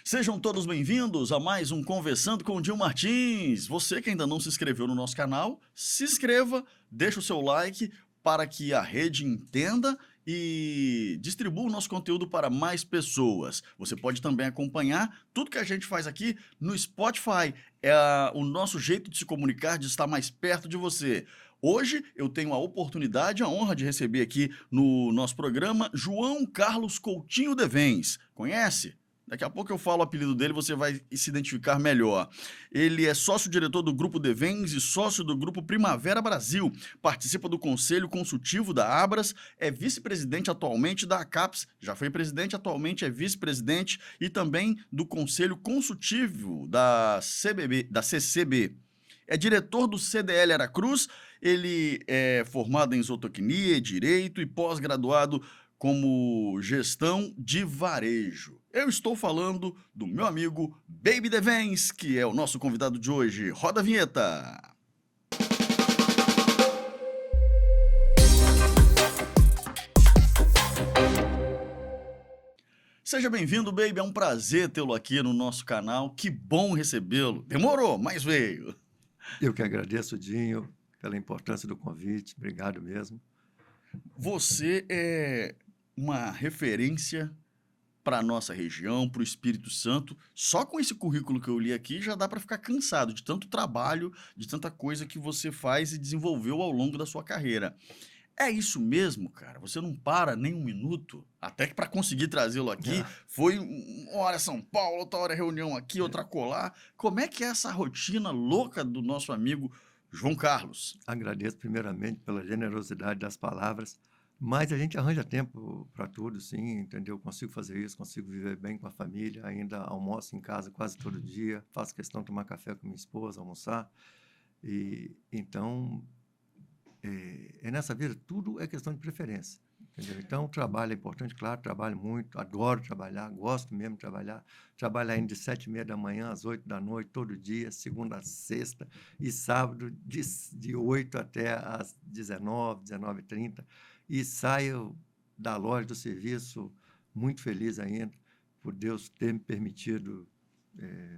Sejam todos bem-vindos a mais um Conversando com o Dil Martins. Você que ainda não se inscreveu no nosso canal, se inscreva, deixa o seu like para que a rede entenda e distribua o nosso conteúdo para mais pessoas. Você pode também acompanhar tudo que a gente faz aqui no Spotify. É o nosso jeito de se comunicar, de estar mais perto de você. Hoje eu tenho a oportunidade, a honra de receber aqui no nosso programa João Carlos Coutinho Devens. Conhece? Daqui a pouco eu falo o apelido dele, você vai se identificar melhor. Ele é sócio-diretor do Grupo Devens e sócio do Grupo Primavera Brasil. Participa do Conselho Consultivo da Abras, é vice-presidente atualmente da ACAPS, já foi presidente, atualmente é vice-presidente e também do Conselho Consultivo da CCB. É diretor do CDL Aracruz, ele é formado em zootecnia, direito e pós-graduado como gestão de varejo. Eu estou falando do meu amigo Baby Devens, que é o nosso convidado de hoje. Roda a vinheta! Seja bem-vindo, Baby. É um prazer tê-lo aqui no nosso canal. Que bom recebê-lo. Demorou, mas veio. Eu que agradeço, Dinho, pela importância do convite. Obrigado mesmo. Você é uma referência para a nossa região, para o Espírito Santo. Só com esse currículo que eu li aqui já dá para ficar cansado de tanto trabalho, de tanta coisa que você faz e desenvolveu ao longo da sua carreira. É isso mesmo, cara? Você não para nem um minuto? Até que para conseguir trazê-lo aqui, foi uma hora São Paulo, outra hora reunião aqui, outra colar. Como é que é essa rotina louca do nosso amigo João Carlos? Agradeço primeiramente pela generosidade das palavras, mas a gente arranja tempo para tudo, sim, entendeu? Consigo fazer isso, consigo viver bem com a família, ainda almoço em casa quase todo dia, faço questão de tomar café com minha esposa, almoçar. E então, nessa vida, tudo é questão de preferência, entendeu? Então, o trabalho é importante, claro, trabalho muito, adoro trabalhar, gosto mesmo de trabalhar. Trabalho ainda de 7h30 da manhã às 8 da noite, todo dia, segunda a sexta, e sábado de 8 até às 19, 19h30. E saio da loja, do serviço, muito feliz ainda, por Deus ter me permitido.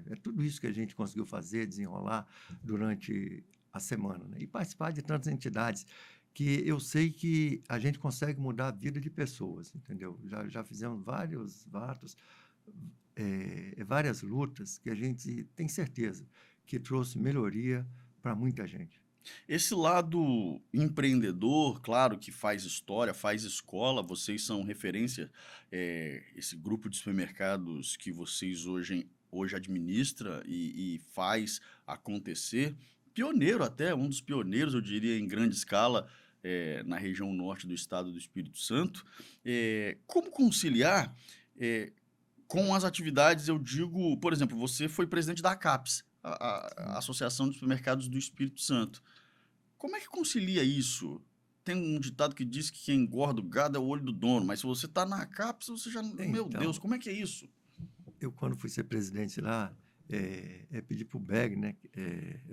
É tudo isso que a gente conseguiu fazer, desenrolar durante a semana, né? E participar de tantas entidades que eu sei que a gente consegue mudar a vida de pessoas, entendeu? Já fizemos vários atos, várias lutas que a gente tem certeza que trouxe melhoria para muita gente. Esse lado empreendedor, claro que faz história, faz escola, vocês são referência, esse grupo de supermercados que vocês hoje administra e faz acontecer, pioneiro até, um dos pioneiros, eu diria, em grande escala, na região norte do estado do Espírito Santo. Como conciliar com as atividades, eu digo, por exemplo, você foi presidente da ACAPS, a Associação de Supermercados do Espírito Santo. Como é que concilia isso? Tem um ditado que diz que quem engorda o gado é o olho do dono, mas se você está na CAPES, você já... Meu Deus, como é que é isso? Eu, quando fui ser presidente lá, pedi para o Beg, né,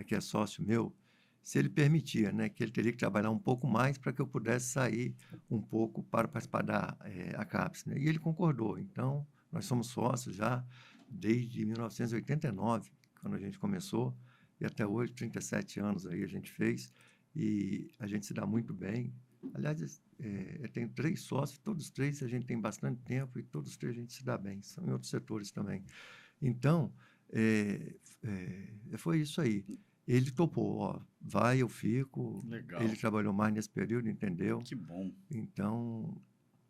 que é sócio meu, se ele permitia, né, que ele teria que trabalhar um pouco mais para que eu pudesse sair um pouco para participar da CAPES, né? E ele concordou. Então, nós somos sócios já desde 1989, quando a gente começou, e até hoje, 37 anos aí a gente fez, e a gente se dá muito bem. Aliás, eu tenho 3 sócios, todos os 3 a gente tem bastante tempo e todos os 3 a gente se dá bem, são em outros setores também. Então, foi isso aí. Ele topou, ó, vai, eu fico. Legal. Ele trabalhou mais nesse período, entendeu? Que bom. Então,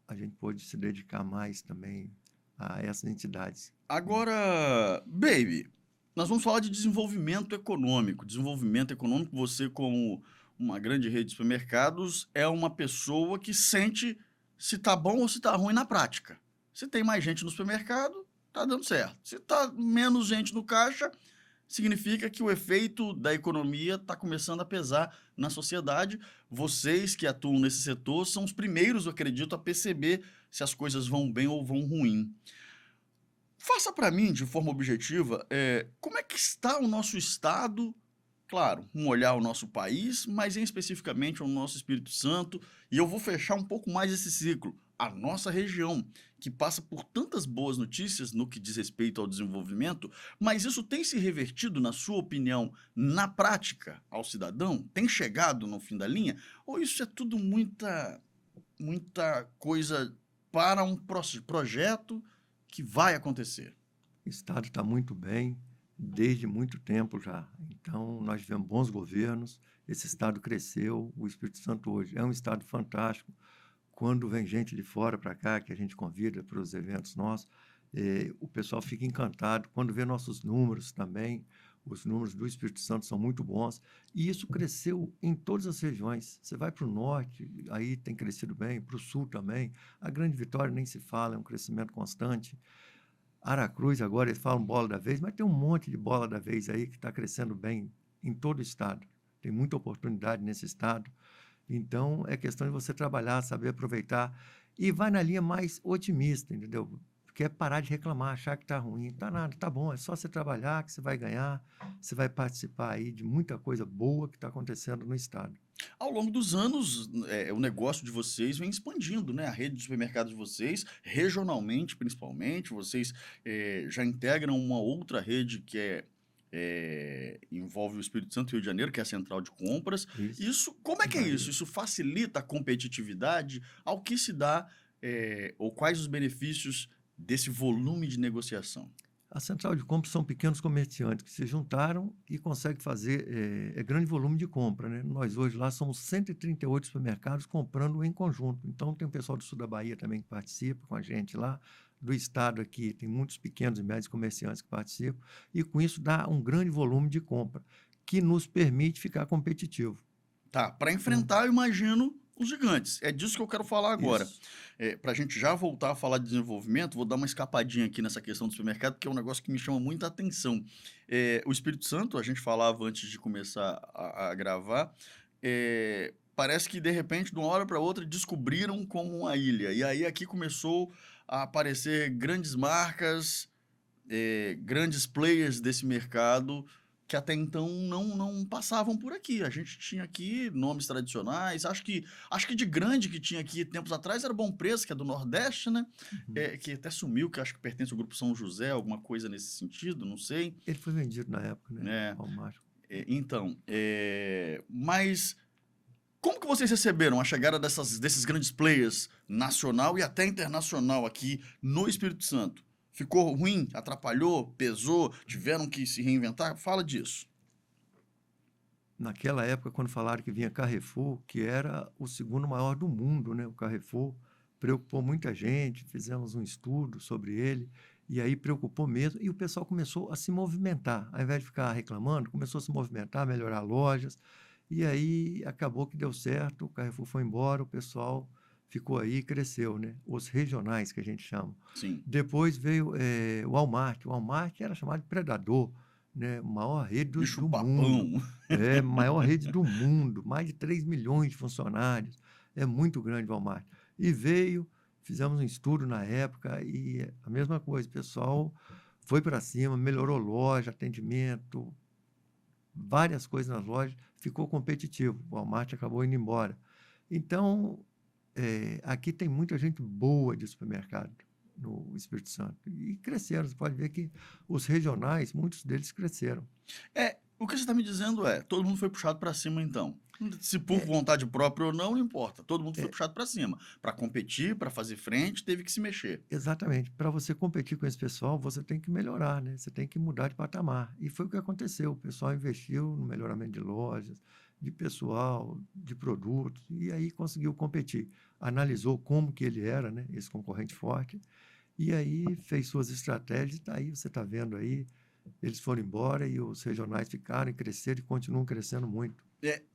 a gente pôde se dedicar mais também a essas entidades. Agora, Baby, nós vamos falar de desenvolvimento econômico. Desenvolvimento econômico, você como uma grande rede de supermercados, é uma pessoa que sente se tá bom ou se tá ruim na prática. Se tem mais gente no supermercado, tá dando certo. Se tá menos gente no caixa, significa que o efeito da economia está começando a pesar na sociedade. Vocês que atuam nesse setor são os primeiros, eu acredito, a perceber se as coisas vão bem ou vão ruim. Faça para mim, de forma objetiva, como é que está o nosso estado, claro, um olhar ao nosso país, mas em especificamente ao nosso Espírito Santo, e eu vou fechar um pouco mais esse ciclo. a nossa região, que passa por tantas boas notícias no que diz respeito ao desenvolvimento, mas isso tem se revertido, na sua opinião, na prática ao cidadão? Tem chegado no fim da linha? Ou isso é tudo muita coisa para um projeto que vai acontecer? O Estado está muito bem, desde muito tempo já. Então, nós tivemos bons governos, esse Estado cresceu, o Espírito Santo hoje é um Estado fantástico. Quando vem gente de fora para cá, que a gente convida para os eventos nossos, o pessoal fica encantado. Quando vê nossos números também, os números do Espírito Santo são muito bons. E isso cresceu em todas as regiões. Você vai para o norte, aí tem crescido bem, para o sul também. A Grande Vitória nem se fala, é um crescimento constante. Aracruz, agora eles falam bola da vez, mas tem um monte de bola da vez aí que está crescendo bem em todo o estado. Tem muita oportunidade nesse estado. Então, é questão de você trabalhar, saber aproveitar e vai na linha mais otimista, entendeu? Porque é parar de reclamar, achar que está ruim. Tá nada, tá bom, é só você trabalhar que você vai ganhar, você vai participar aí de muita coisa boa que está acontecendo no estado. Ao longo dos anos, o negócio de vocês vem expandindo, né? A rede de supermercados de vocês, regionalmente principalmente, vocês já integram uma outra rede que envolve o Espírito Santo e Rio de Janeiro, que é a Central de Compras. Isso, Isso, como é que é vai. isso? Isso facilita a competitividade? Ao que se dá, ou quais os benefícios desse volume de negociação? A central de compras são pequenos comerciantes que se juntaram e conseguem fazer grande volume de compra, né? Nós hoje lá somos 138 supermercados comprando em conjunto. Então tem o pessoal do sul da Bahia também que participa com a gente lá, do estado aqui tem muitos pequenos e médios comerciantes que participam, e com isso dá um grande volume de compra, que nos permite ficar competitivo. Tá, para Então, enfrentar, eu imagino, os gigantes. É disso que eu quero falar agora. isso. Para a gente já voltar a falar de desenvolvimento, vou dar uma escapadinha aqui nessa questão do supermercado, porque é um negócio que me chama muita atenção. O Espírito Santo, a gente falava antes de começar a gravar, parece que de repente, de uma hora para outra, descobriram como uma ilha. E aí aqui começou a aparecer grandes marcas, grandes players desse mercado que até então não passavam por aqui. A gente tinha aqui nomes tradicionais. Acho que de grande que tinha aqui tempos atrás era Bom Preço, que é do Nordeste, né? Uhum. Que até sumiu, que acho que pertence ao Grupo São José, alguma coisa nesse sentido, não sei. Ele foi vendido na época, né? É, Walmart. então, mas como que vocês receberam a chegada desses grandes players nacional e até internacional aqui no Espírito Santo? Ficou ruim? Atrapalhou? Pesou? Tiveram que se reinventar? Fala disso. Naquela época, quando falaram que vinha Carrefour, que era o segundo maior do mundo, né? O Carrefour preocupou muita gente, fizemos um estudo sobre ele, e aí preocupou mesmo, e o pessoal começou a se movimentar. Ao invés de ficar reclamando, começou a se movimentar, melhorar lojas, e aí acabou que deu certo, o Carrefour foi embora, o pessoal ficou aí e cresceu, né? Os regionais, que a gente chama. Sim. Depois veio o Walmart. O Walmart era chamado de predador, né? Maior rede Bicho do mundo. papão. Maior rede do mundo, mais de 3 milhões de funcionários. É muito grande o Walmart. E veio, fizemos um estudo na época e a mesma coisa, o pessoal foi para cima, melhorou loja, atendimento, várias coisas nas lojas, ficou competitivo. O Walmart acabou indo embora. Então, aqui tem muita gente boa de supermercado no Espírito Santo. E cresceram. Você pode ver que os regionais, muitos deles cresceram. O que você está me dizendo todo mundo foi puxado para cima então. Se por É, vontade própria ou não importa. Todo mundo foi é, puxado para cima. Para competir, para fazer frente, teve que se mexer. exatamente. Para você competir com esse pessoal, você tem que melhorar, né? Você tem que mudar de patamar. E foi o que aconteceu. O pessoal investiu no melhoramento de lojas, de pessoal, de produtos, e aí conseguiu competir. Analisou como que ele era, né? Esse concorrente forte, e aí fez suas estratégias, e tá aí, você está vendo aí, eles foram embora e os regionais ficaram e cresceram e continuam crescendo muito.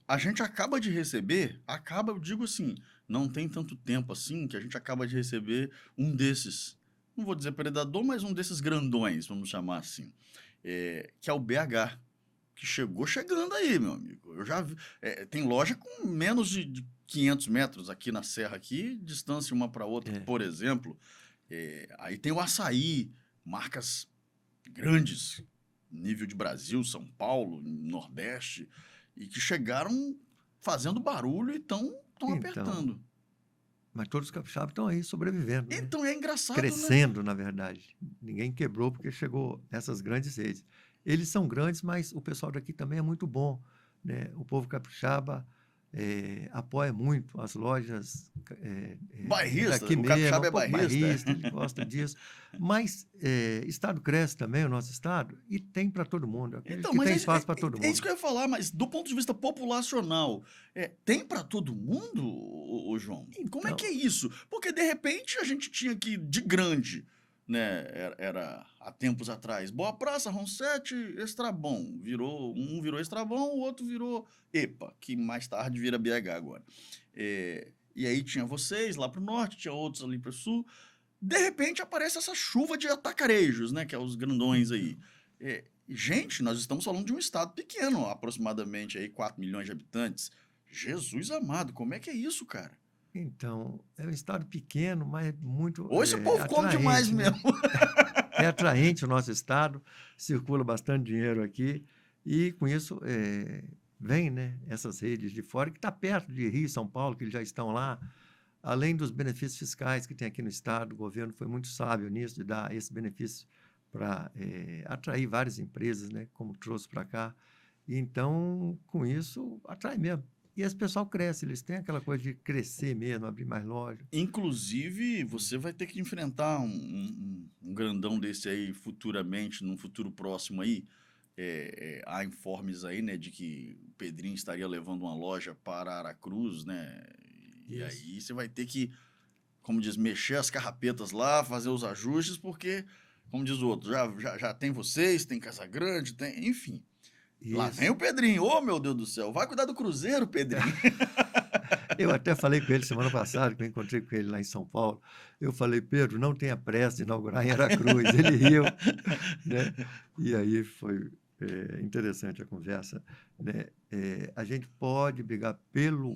A gente acaba de receber, eu digo assim, não tem tanto tempo assim que a gente acaba de receber um desses, não vou dizer predador, mas um desses grandões, vamos chamar assim, que é o BH, que chegou chegando aí, meu amigo. Eu já vi, tem loja com menos de 500 metros aqui na serra, aqui, distância uma para outra, É, por exemplo. Aí tem o Açaí, marcas grandes, nível de Brasil, São Paulo, Nordeste, e que chegaram fazendo barulho e estão então, apertando. Mas todos os capixabas estão aí sobrevivendo, né? Então é engraçado, né? Crescendo, na verdade. Ninguém quebrou porque chegou essas grandes redes. Eles são grandes, mas o pessoal daqui também é muito bom, né? O povo capixaba apoia muito as lojas Bairrista, daqui o mesmo, capixaba é um pouco bairrista. bairrista, ele gosta disso. Mas estado cresce também, o nosso estado, e tem para todo mundo. Eu acredito Então, que mas tem espaço para todo é isso mundo. que eu ia falar, mas do ponto de vista populacional, tem para todo mundo, ô João? Como é que é Então, isso? Porque de repente a gente tinha que, de grande, né? Era há tempos atrás, Boa Praça, Ronsete, Estrabão. Um virou Estrabão, o outro virou EPA, que mais tarde vira BH agora. E aí tinha vocês lá pro norte, tinha outros ali pro sul. De repente aparece essa chuva de atacarejos, né? Que é os grandões aí. Gente, nós estamos falando de um estado pequeno, aproximadamente aí 4 milhões de habitantes. Jesus amado, como é que é isso, cara? então, é um estado pequeno, mas é muito Ou esse povo come demais atraente, né? mesmo. É atraente o nosso estado, circula bastante dinheiro aqui, e com isso vem, né, essas redes de fora, que está perto de Rio e São Paulo, que eles já estão lá, além dos benefícios fiscais que tem aqui no estado. O governo foi muito sábio nisso, de dar esse benefício para atrair várias empresas, né, como trouxe para cá. E então, com isso, atrai mesmo. E esse pessoal cresce, eles têm aquela coisa de crescer mesmo, abrir mais loja. Inclusive, você vai ter que enfrentar um grandão desse aí futuramente, num futuro próximo aí. Há informes aí, né, de que o Pedrinho estaria levando uma loja para Aracruz, né? E Isso. aí você vai ter que, como diz, mexer as carrapetas lá, fazer os ajustes, porque, como diz o outro, já tem vocês, tem Casagrande, tem, enfim. Lá vem Isso. o Pedrinho. Ô, meu Deus do céu, vai cuidar do Cruzeiro, Pedrinho. Eu até falei com ele semana passada, que eu encontrei com ele lá em São Paulo. Eu falei, Pedro, não tenha pressa de inaugurar em Aracruz. Ele riu, né? E aí foi interessante a conversa, né? A gente pode brigar pelo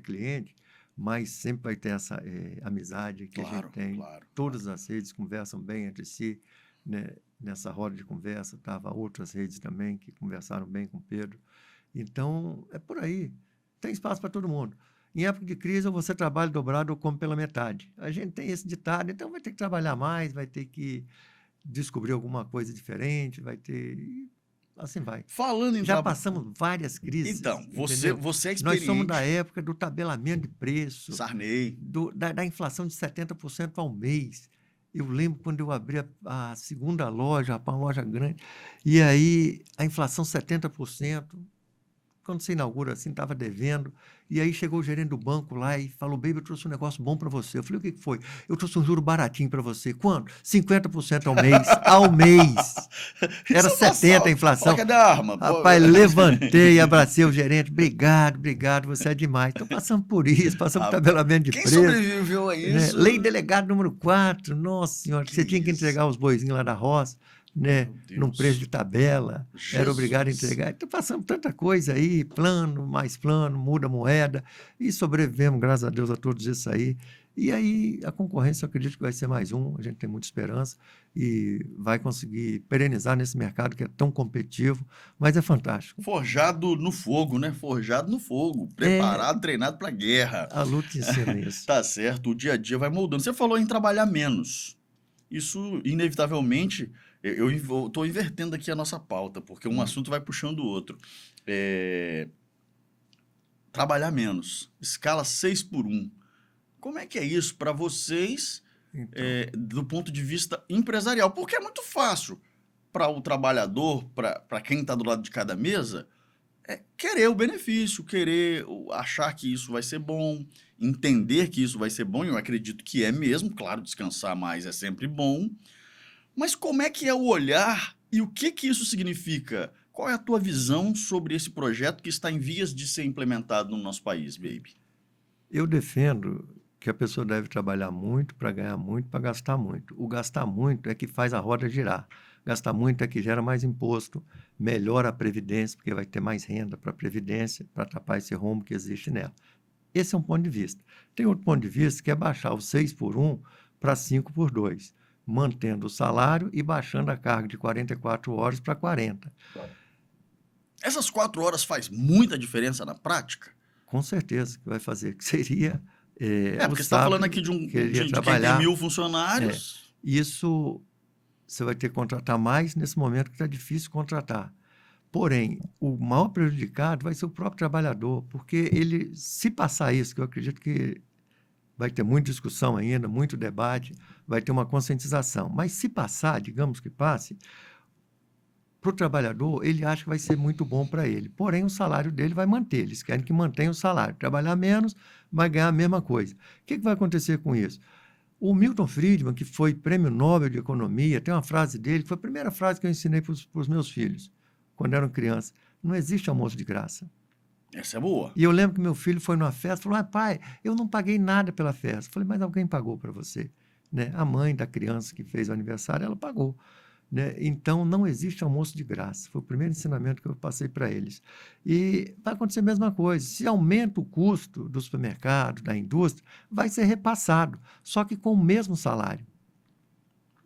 cliente, mas sempre vai ter essa amizade que a Claro, gente tem. claro. Todas as redes conversam bem entre si, né? Nessa roda de conversa, estavam outras redes também que conversaram bem com o Pedro. Então, é por aí. Tem espaço para todo mundo. Em época de crise, ou você trabalha dobrado ou come pela metade. A gente tem esse ditado, então vai ter que trabalhar mais, vai ter que descobrir alguma coisa diferente, vai ter... e assim vai. Falando em Já trabalho. passamos várias crises, Então, entendeu? você é Nós somos da experiente. época do tabelamento de preço, Sarney. da inflação de 70% ao mês. Eu lembro quando eu abri a segunda loja, uma loja grande, e aí a inflação 70%. Quando você inaugura assim, estava devendo, e aí chegou o gerente do banco lá e falou, baby, eu trouxe um negócio bom para você. Eu falei, o que foi? Eu trouxe um juro baratinho para você. Quanto? 50% ao mês. Ao mês. Era 70% a inflação. Cadê a arma? Rapaz, levantei, abracei o gerente. Obrigado, você é demais. Então passamos por isso, passamos por tabelamento de Quem preço. sobreviveu a Né? isso? Lei delegado número 4, nossa senhora, que você tinha que isso? entregar os boizinhos lá da roça, né? Meu Num Deus. preço de tabela, era obrigado a Jesus. entregar. Então passamos tanta coisa aí, plano, mais plano, muda a moeda, e sobrevivemos, graças a Deus, a todos isso aí. E aí a concorrência, eu acredito que vai ser mais um, a gente tem muita esperança e vai conseguir perenizar nesse mercado que é tão competitivo, mas é fantástico. Forjado no fogo, né? Forjado no fogo. Preparado, treinado para guerra. A luta ensina isso. Tá certo, o dia a dia vai moldando. Você falou em trabalhar menos. Isso, inevitavelmente, eu estou invertendo aqui a nossa pauta, porque um assunto vai puxando o outro. Trabalhar menos. Escala 6x1. Como é que é isso para vocês, Então, do ponto de vista empresarial? Porque é muito fácil para o trabalhador, para quem está do lado de cada mesa, querer o benefício, querer achar que isso vai ser bom, entender que isso vai ser bom, e eu acredito que é mesmo, claro, descansar mais é sempre bom, mas como é que é o olhar e o que isso significa? Qual é a tua visão sobre esse projeto que está em vias de ser implementado no nosso país, baby? eu defendo que a pessoa deve trabalhar muito para ganhar muito, para gastar muito. O gastar muito é que faz a roda girar. Gastar muito é que gera mais imposto, melhora a Previdência, porque vai ter mais renda para a Previdência, para tapar esse rombo que existe nela. Esse é um ponto de vista. Tem outro ponto de vista que é baixar o 6x1 para 5x2, mantendo o salário e baixando a carga de 44 horas para 40. Essas 4 horas faz muita diferença na prática? Com certeza que vai fazer, que seria Porque você o está falando sábado aqui de queria quem tem trabalhar. 1.000 funcionários. Isso você vai ter que contratar mais nesse momento que está difícil contratar. Porém, o maior prejudicado vai ser o próprio trabalhador, porque ele, se passar isso, que eu acredito que vai ter muita discussão ainda, muito debate, vai ter uma conscientização. Mas se passar, digamos que passe, para o trabalhador, ele acha que vai ser muito bom para ele. Porém, o salário dele vai manter. Eles querem que mantenha o salário. Trabalhar menos, vai ganhar a mesma coisa. O que vai acontecer com isso? O Milton Friedman, que foi prêmio Nobel de Economia, tem uma frase dele, que foi a primeira frase que eu ensinei para os meus filhos, quando eram crianças. Não existe almoço de graça. Essa é boa. E eu lembro que meu filho foi numa festa e falou: pai, eu não paguei nada pela festa. Eu falei: mas alguém pagou para você. Né? A mãe da criança que fez o aniversário, ela pagou. Né? Então, não existe almoço de graça. Foi o primeiro ensinamento que eu passei para eles. E vai acontecer a mesma coisa. Se aumenta o custo do supermercado, da indústria, vai ser repassado, só que com o mesmo salário.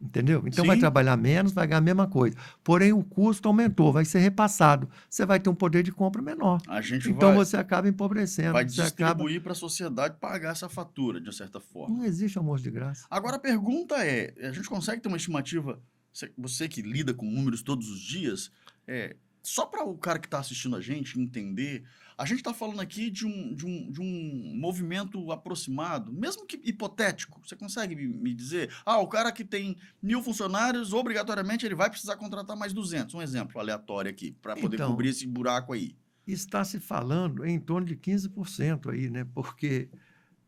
Entendeu? Então, vai Sim. trabalhar menos, vai ganhar a mesma coisa. Porém, o custo aumentou, vai ser repassado. Você vai ter um poder de compra menor. A gente Então, você acaba empobrecendo. vai Você acaba... distribuir para a sociedade pagar essa fatura, de uma certa forma. Não existe almoço de graça. Agora, a pergunta é, a gente consegue ter uma estimativa, você que lida com números todos os dias, só para o cara que está assistindo a gente entender, a gente está falando aqui de um movimento aproximado, mesmo que hipotético. Você consegue me dizer? O cara que tem 1.000 funcionários, obrigatoriamente ele vai precisar contratar mais 200. Um exemplo aleatório aqui, para poder cobrir esse buraco aí. Está se falando em torno de 15% aí, né? Porque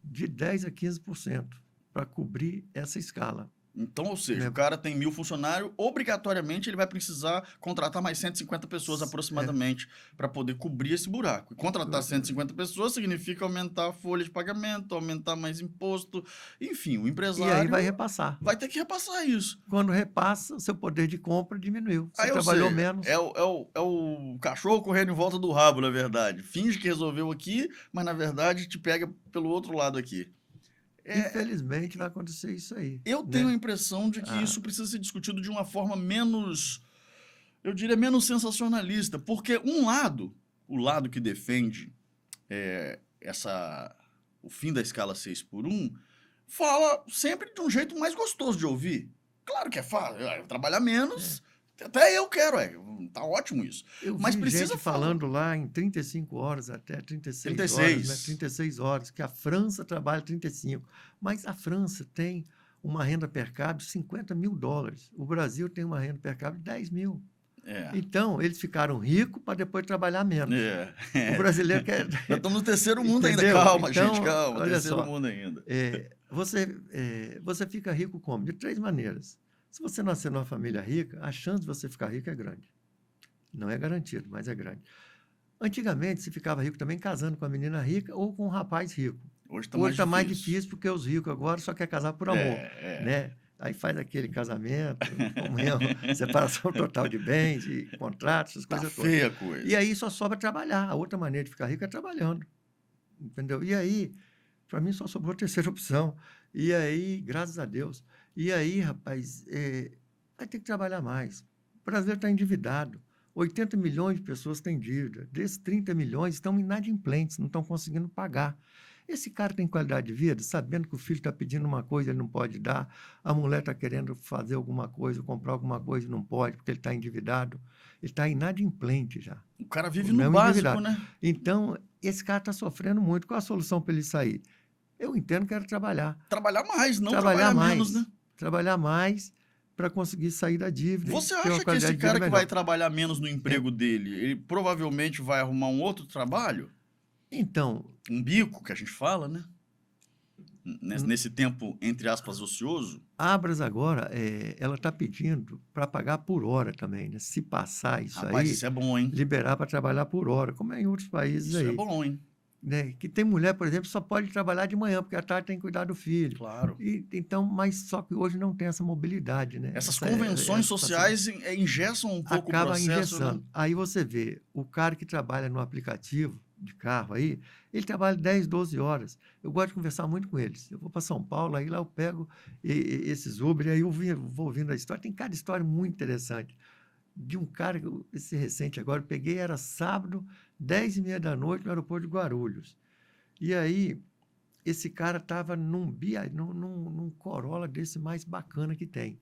de 10% a 15% para cobrir essa escala. Então, ou seja, o cara tem 1.000 funcionários, obrigatoriamente ele vai precisar contratar mais 150 pessoas aproximadamente para poder cobrir esse buraco. E contratar 150 pessoas significa aumentar a folha de pagamento, aumentar mais imposto, enfim, o empresário... E aí vai repassar. Vai ter que repassar isso. Quando repassa, o seu poder de compra diminuiu. Você aí, trabalhou menos. É o cachorro correndo em volta do rabo, na verdade. Finge que resolveu aqui, mas na verdade te pega pelo outro lado aqui. Infelizmente vai acontecer isso aí. Eu tenho a impressão de que isso precisa ser discutido de uma forma menos, eu diria, menos sensacionalista, porque o lado que defende o fim da escala 6x1, fala sempre de um jeito mais gostoso de ouvir. Claro que é fácil, trabalhar menos, até eu quero, tá ótimo isso. Eu mas vi precisa gente falando lá em 35 horas até 36 36. horas, né? 36 horas, que a França trabalha 35. Mas a França tem uma renda per capita de $50 mil. O Brasil tem uma renda per capita de 10 mil. Então, eles ficaram ricos para depois trabalhar menos. O brasileiro quer... Nós estamos no terceiro mundo ainda, calma, então, gente, calma, terceiro mundo ainda. Você fica rico como? De 3 maneiras. Se você nascer numa família rica, a chance de você ficar rico é grande. Não é garantido, mas é grande. Antigamente, se ficava rico também casando com a menina rica ou com um rapaz rico. Hoje está mais difícil, porque os ricos agora só querem casar por amor. Né? Aí faz aquele casamento, comunhão, separação total de bens, de contratos, essas coisas todas. Feia a coisa. E aí só sobra trabalhar. A outra maneira de ficar rico é trabalhando. Entendeu? E aí, para mim, só sobrou a terceira opção. E aí, graças a Deus. E aí, rapaz, vai ter que trabalhar mais. O brasileiro está endividado. 80 milhões de pessoas têm dívida. Desses 30 milhões estão inadimplentes, não estão conseguindo pagar. Esse cara tem qualidade de vida, sabendo que o filho está pedindo uma coisa, ele não pode dar. A mulher está querendo fazer alguma coisa, comprar alguma coisa e não pode, porque ele está endividado. Ele está inadimplente já. O cara vive no básico, né? Então, esse cara está sofrendo muito. Qual a solução para ele sair? Eu entendo que era trabalhar. Trabalhar mais, não trabalhar menos, né? Trabalhar mais para conseguir sair da dívida. Você acha que esse cara que vai trabalhar menos no emprego dele, ele provavelmente vai arrumar um outro trabalho? Então... Um bico, que a gente fala, né? Nesse tempo, entre aspas, ocioso. A Abras agora, ela está pedindo para pagar por hora também, né? Se passar isso Rapaz, aí... isso é bom, hein? Liberar para trabalhar por hora, como é em outros países aí. Isso é bom, hein? Né? Que tem mulher, por exemplo, só pode trabalhar de manhã, porque à tarde tem que cuidar do filho. Claro. Então, mas só que hoje não tem essa mobilidade, né? Essas convenções sociais engessam um pouco o processo. Engessando. Né? Aí você vê, o cara que trabalha no aplicativo de carro aí, ele trabalha 10, 12 horas. Eu gosto de conversar muito com eles. Eu vou para São Paulo, aí lá eu pego esses Uber, e aí eu vou ouvindo a história. Tem cada história muito interessante. De um cara, esse recente agora, eu peguei, era sábado, 10h30 da noite, no aeroporto de Guarulhos. E aí, esse cara estava num Corolla desse mais bacana que tem.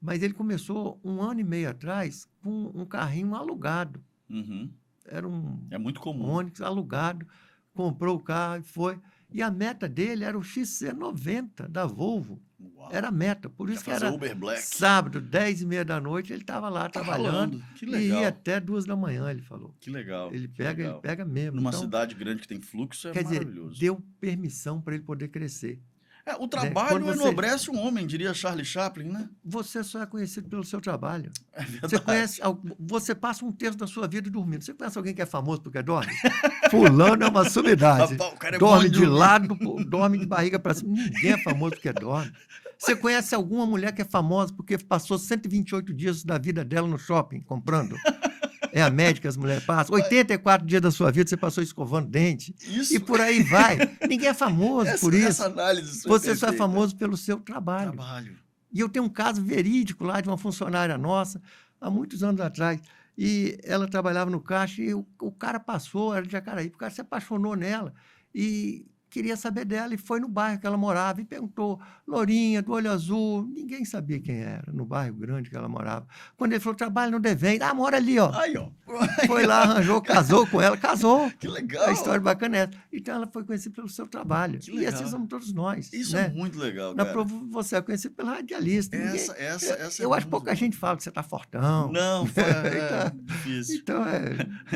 Mas ele começou 1 ano e meio atrás com um carrinho alugado. Uhum. Era um É muito comum. Onix alugado, comprou o carro e foi. E a meta dele era o XC90 da Volvo. Uau. Era a meta. Por Quer isso que fazer era Uber Black. sábado, 10h30 da noite, ele estava lá trabalhando. Que E legal. ia até 2 da manhã, ele falou. Que legal. Ele que pega, legal. ele pega mesmo. Numa Então, cidade grande que tem fluxo, é quer dizer, maravilhoso. deu permissão para ele poder crescer. O Quando trabalho você- enobrece um homem, diria Charlie Chaplin, né? Você só é conhecido pelo seu trabalho. É Você verdade. você passa um terço da sua vida dormindo. Você conhece alguém que é famoso porque dorme? Fulano é uma sumidade. Rapaz, o cara é Dorme bom de dormir. lado, dorme de barriga para cima. Ninguém é famoso porque dorme. Você conhece alguma mulher que é famosa porque passou 128 dias da vida dela no shopping comprando? É a média que as mulheres passam. 84 dias da sua vida você passou escovando dente. Isso. E por aí vai. Ninguém é famoso por isso. Essa análise sua Você só é perfeita. famoso pelo seu trabalho. Trabalho. E eu tenho um caso verídico lá de uma funcionária nossa, há muitos anos atrás. E ela trabalhava no caixa e o cara passou, era de Jacaraípe, o cara se apaixonou nela e queria saber dela e foi no bairro que ela morava e perguntou, Lourinha, do olho azul, ninguém sabia quem era, no bairro grande que ela morava. Quando ele falou, trabalho no Devém, mora ali, ó. Aí, ó. Foi lá, arranjou, casou com ela, casou. Que legal. A história bacana é essa. Então ela foi conhecida pelo seu trabalho. Que E legal. assim somos todos nós. Isso né? é muito legal, Na cara. prova, você é conhecido pelo radialista. Essa Eu é acho que muito pouca boa. gente fala que você está fortão. Não, é difícil. Então,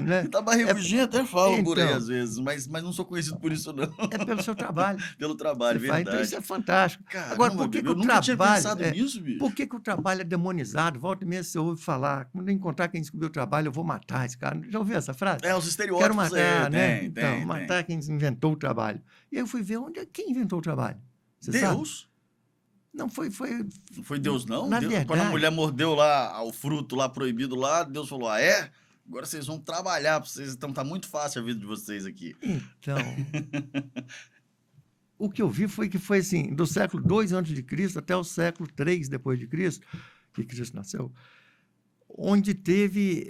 né? Da barrigudinha até falo por aí Então. às vezes, mas não sou conhecido por isso, não. É pelo seu trabalho. Pelo trabalho, Você faz, então verdade. isso é fantástico. Caramba, Agora, por que, Bibi, que eu o nunca tinha trabalho... pensado nisso, bicho. Por que o trabalho é demonizado? Volta e meia você ouve falar, quando eu encontrar quem descobriu o trabalho, eu vou matar esse cara. Já ouviu essa frase? Os estereótipos Quero matar, aí, né? tem, Então, tem. matar quem inventou o trabalho. E aí eu fui ver quem inventou o trabalho. Você sabe? Deus? Não, foi Não foi Deus, não? Na Deus, verdade- quando a mulher mordeu lá o fruto lá proibido lá, Deus falou, agora vocês vão trabalhar pra vocês, então tá muito fácil a vida de vocês aqui. Então, o que eu vi foi que foi assim, do século II a.C. até o século III depois de Cristo, que Cristo nasceu, onde teve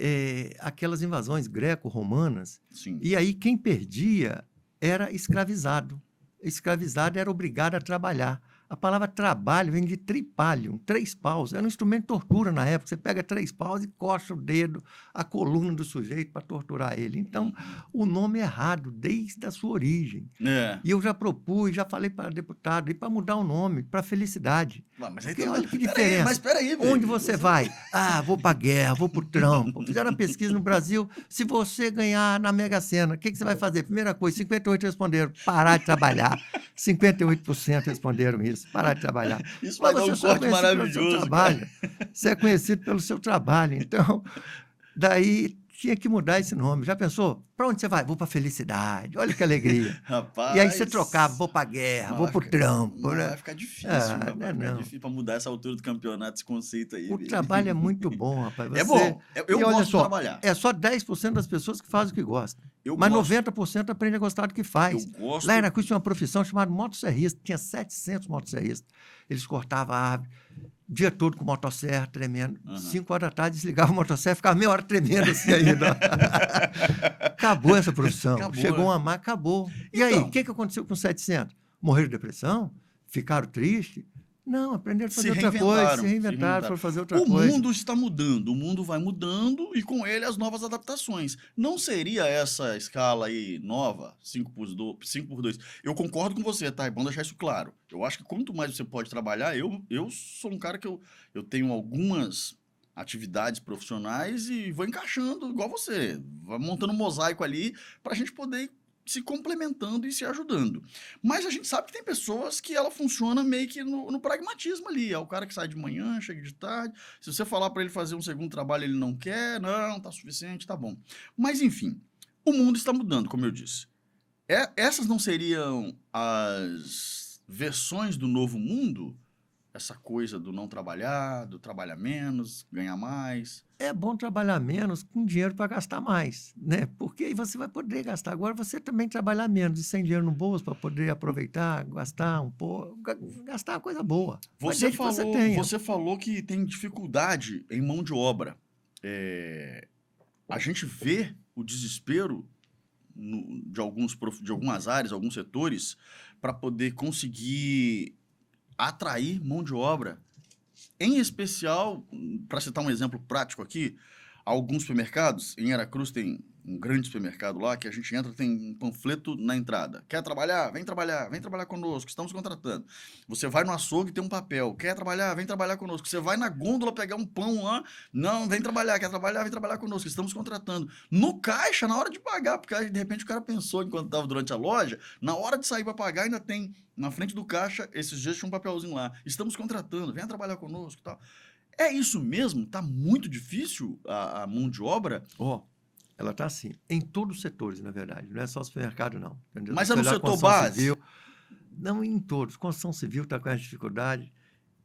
aquelas invasões greco-romanas, Sim. e aí quem perdia era escravizado. Escravizado era obrigado a trabalhar. A palavra trabalho vem de tripalium, 3 paus. Era um instrumento de tortura na época. Você pega 3 paus e coça o dedo, a coluna do sujeito para torturar ele. Então, o nome é errado desde a sua origem. E eu já propus, já falei para deputado, e para mudar o nome, para felicidade. Mas aí Porque tá- olha que Peraí, diferença. mas peraí, Onde baby. você vai? Vou para a guerra, vou para o trampo. Fizeram uma pesquisa no Brasil. Se você ganhar na Mega Sena, o que você vai fazer? Primeira coisa, 58% responderam parar de trabalhar. 58% responderam isso, parar de trabalhar. Isso vai dar um só é corte conhecido pelo seu maravilhoso, trabalho. Você é conhecido pelo seu trabalho. Então, daí tinha que mudar esse nome. Já pensou? Para onde você vai? Vou para a felicidade. Olha que alegria. Rapaz. E aí você trocava, vou para a guerra, vou para o trampo. Né? Vai ficar difícil, Ah, rapaz, não é vai ficar não. difícil pra mudar essa altura do campeonato, esse conceito aí. O baby. trabalho é muito bom, rapaz. É Você- bom. Eu E olha gosto de só, trabalhar. É só 10% das pessoas que fazem o que gostam. Eu Mas gosto. 90% aprende a gostar do que faz. Eu gosto. Lá em Aracruz tinha uma profissão chamada motosserrista. Tinha 700 motosserristas. Eles cortavam a árvore o dia todo com motosserra, tremendo. 5 horas da tarde, desligava a motosserra, ficava meia hora tremendo assim ainda. Acabou essa profissão. Acabou, Chegou né? uma marca, acabou. E aí, Então. o que aconteceu com 700? Morreram de depressão? Ficaram tristes? Não, aprenderam a fazer outra coisa, se reinventaram, foram fazer outra O coisa. mundo está mudando, o mundo vai mudando e com ele as novas adaptações. Não seria essa escala aí nova, 5x2? Eu concordo com você, tá? É bom deixar isso claro. Eu acho que quanto mais você pode trabalhar, eu sou um cara que eu tenho algumas atividades profissionais e vou encaixando igual você. Vai montando um mosaico ali para a gente poder ir se complementando e se ajudando. Mas a gente sabe que tem pessoas que ela funciona meio que no pragmatismo ali. É o cara que sai de manhã, chega de tarde. Se você falar para ele fazer um segundo trabalho, ele não quer. Não, tá suficiente, tá bom. Mas, enfim, o mundo está mudando, como eu disse. Essas não seriam as versões do novo mundo? Essa coisa do não trabalhar, do trabalhar menos, ganhar mais. É bom trabalhar menos com dinheiro para gastar mais, né? Porque aí você vai poder gastar. Agora você também trabalhar menos e sem dinheiro no bolso para poder aproveitar, gastar um pouco, gastar uma coisa boa. Mas desde que você tenha. Você falou que tem dificuldade em mão de obra. A gente vê o desespero de algumas áreas, alguns setores, para poder conseguir atrair mão de obra. Em especial, para citar um exemplo prático aqui, alguns supermercados, em Aracruz tem um grande supermercado lá, que a gente entra, tem um panfleto na entrada. Quer trabalhar? Vem trabalhar conosco, estamos contratando. Você vai no açougue, tem um papel. Quer trabalhar? Vem trabalhar conosco. Você vai na gôndola pegar um pão lá, não, vem trabalhar, quer trabalhar? Vem trabalhar conosco, estamos contratando. No caixa, na hora de pagar, porque aí, de repente o cara pensou enquanto estava durante a loja, na hora de sair para pagar ainda tem, na frente do caixa, esses dias tinha um papelzinho lá, estamos contratando, venha trabalhar conosco e tal. É isso mesmo? Tá muito difícil a mão de obra? Ó, ela está assim, em todos os setores, na verdade, não é só supermercado, não. Entendeu? Mas Se é no olhar a setor construção base? civil, não em todos. Construção civil está com essa dificuldade.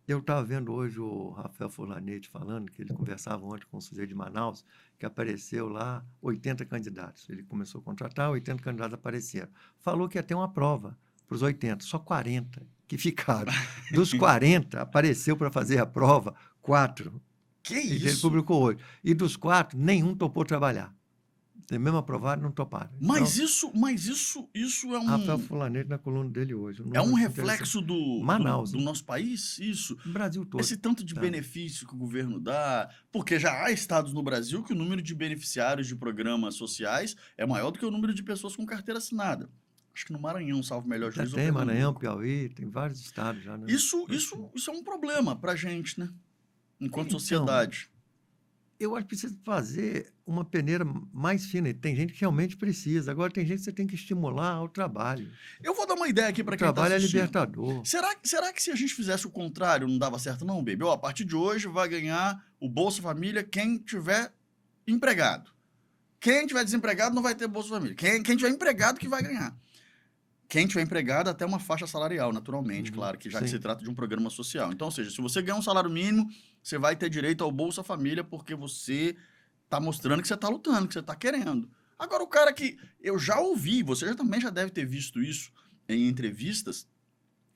Eu estava vendo hoje o Rafael Forlanete falando que ele conversava ontem com o sujeito de Manaus, que apareceu lá 80 candidatos. Ele começou a contratar, 80 candidatos apareceram. Falou que ia ter uma prova para os 80, só 40 que ficaram. Dos 40, apareceu para fazer a prova 4. Que E ele isso? publicou hoje. E dos 4, nenhum topou trabalhar. Tem mesmo aprovado, não toparam. Mas Então, isso Rafael Forlanete na coluna dele hoje. Um é número um muito interessante. reflexo do Manaus, hein? nosso país? Isso. No Brasil todo. Esse tanto de Tá. benefício que o governo dá, porque já há estados no Brasil que o número de beneficiários de programas sociais é maior do que o número de pessoas com carteira assinada. Acho que no Maranhão, salvo o melhor Já juízo, ou tem Maranhão, Pernambuco. Piauí, tem vários estados já, né? Isso é um problema pra gente, né? Enquanto Então, sociedade. eu acho que precisa fazer uma peneira mais fina. E tem gente que realmente precisa. Agora, tem gente que você tem que estimular ao trabalho. Eu vou dar uma ideia aqui O pra quem tá trabalho é assistindo. libertador. Será que se a gente fizesse o contrário não dava certo não, baby? Ó, a partir de hoje vai ganhar o Bolsa Família quem tiver empregado. Quem tiver desempregado não vai ter Bolsa Família. Quem tiver empregado que vai ganhar. Quem tiver empregado até uma faixa salarial, naturalmente, claro, que já que Sim. se trata de um programa social. Então, ou seja, se você ganhar um salário mínimo, você vai ter direito ao Bolsa Família porque você tá mostrando que você tá lutando, que você tá querendo. Agora, o cara que eu já ouvi, você também já deve ter visto isso em entrevistas,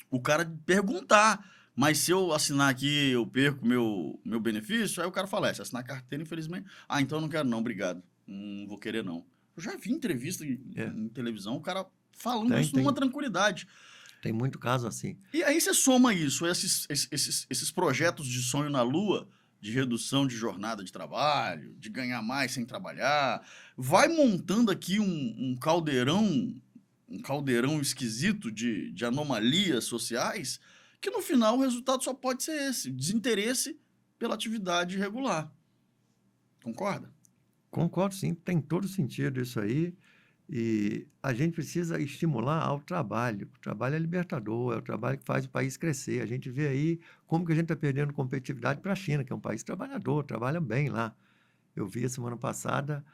o cara perguntar, mas se eu assinar aqui, eu perco meu benefício? Aí o cara fala, se assinar carteira, infelizmente... Ah, então eu não quero não, obrigado. Não vou querer não. Eu já vi entrevista em televisão, o cara falando isso numa tranquilidade. Tem muito caso assim. E aí você soma isso, esses projetos de sonho na lua, de redução de jornada de trabalho, de ganhar mais sem trabalhar, vai montando aqui um caldeirão esquisito de anomalias sociais, que no final o resultado só pode ser esse, desinteresse pela atividade regular. Concorda? Concordo, sim, tem todo sentido isso aí. E a gente precisa estimular ao trabalho. O trabalho é libertador, é o trabalho que faz o país crescer. A gente vê aí como que a gente está perdendo competitividade para a China, que é um país trabalhador, trabalha bem lá. Eu vi a semana passada,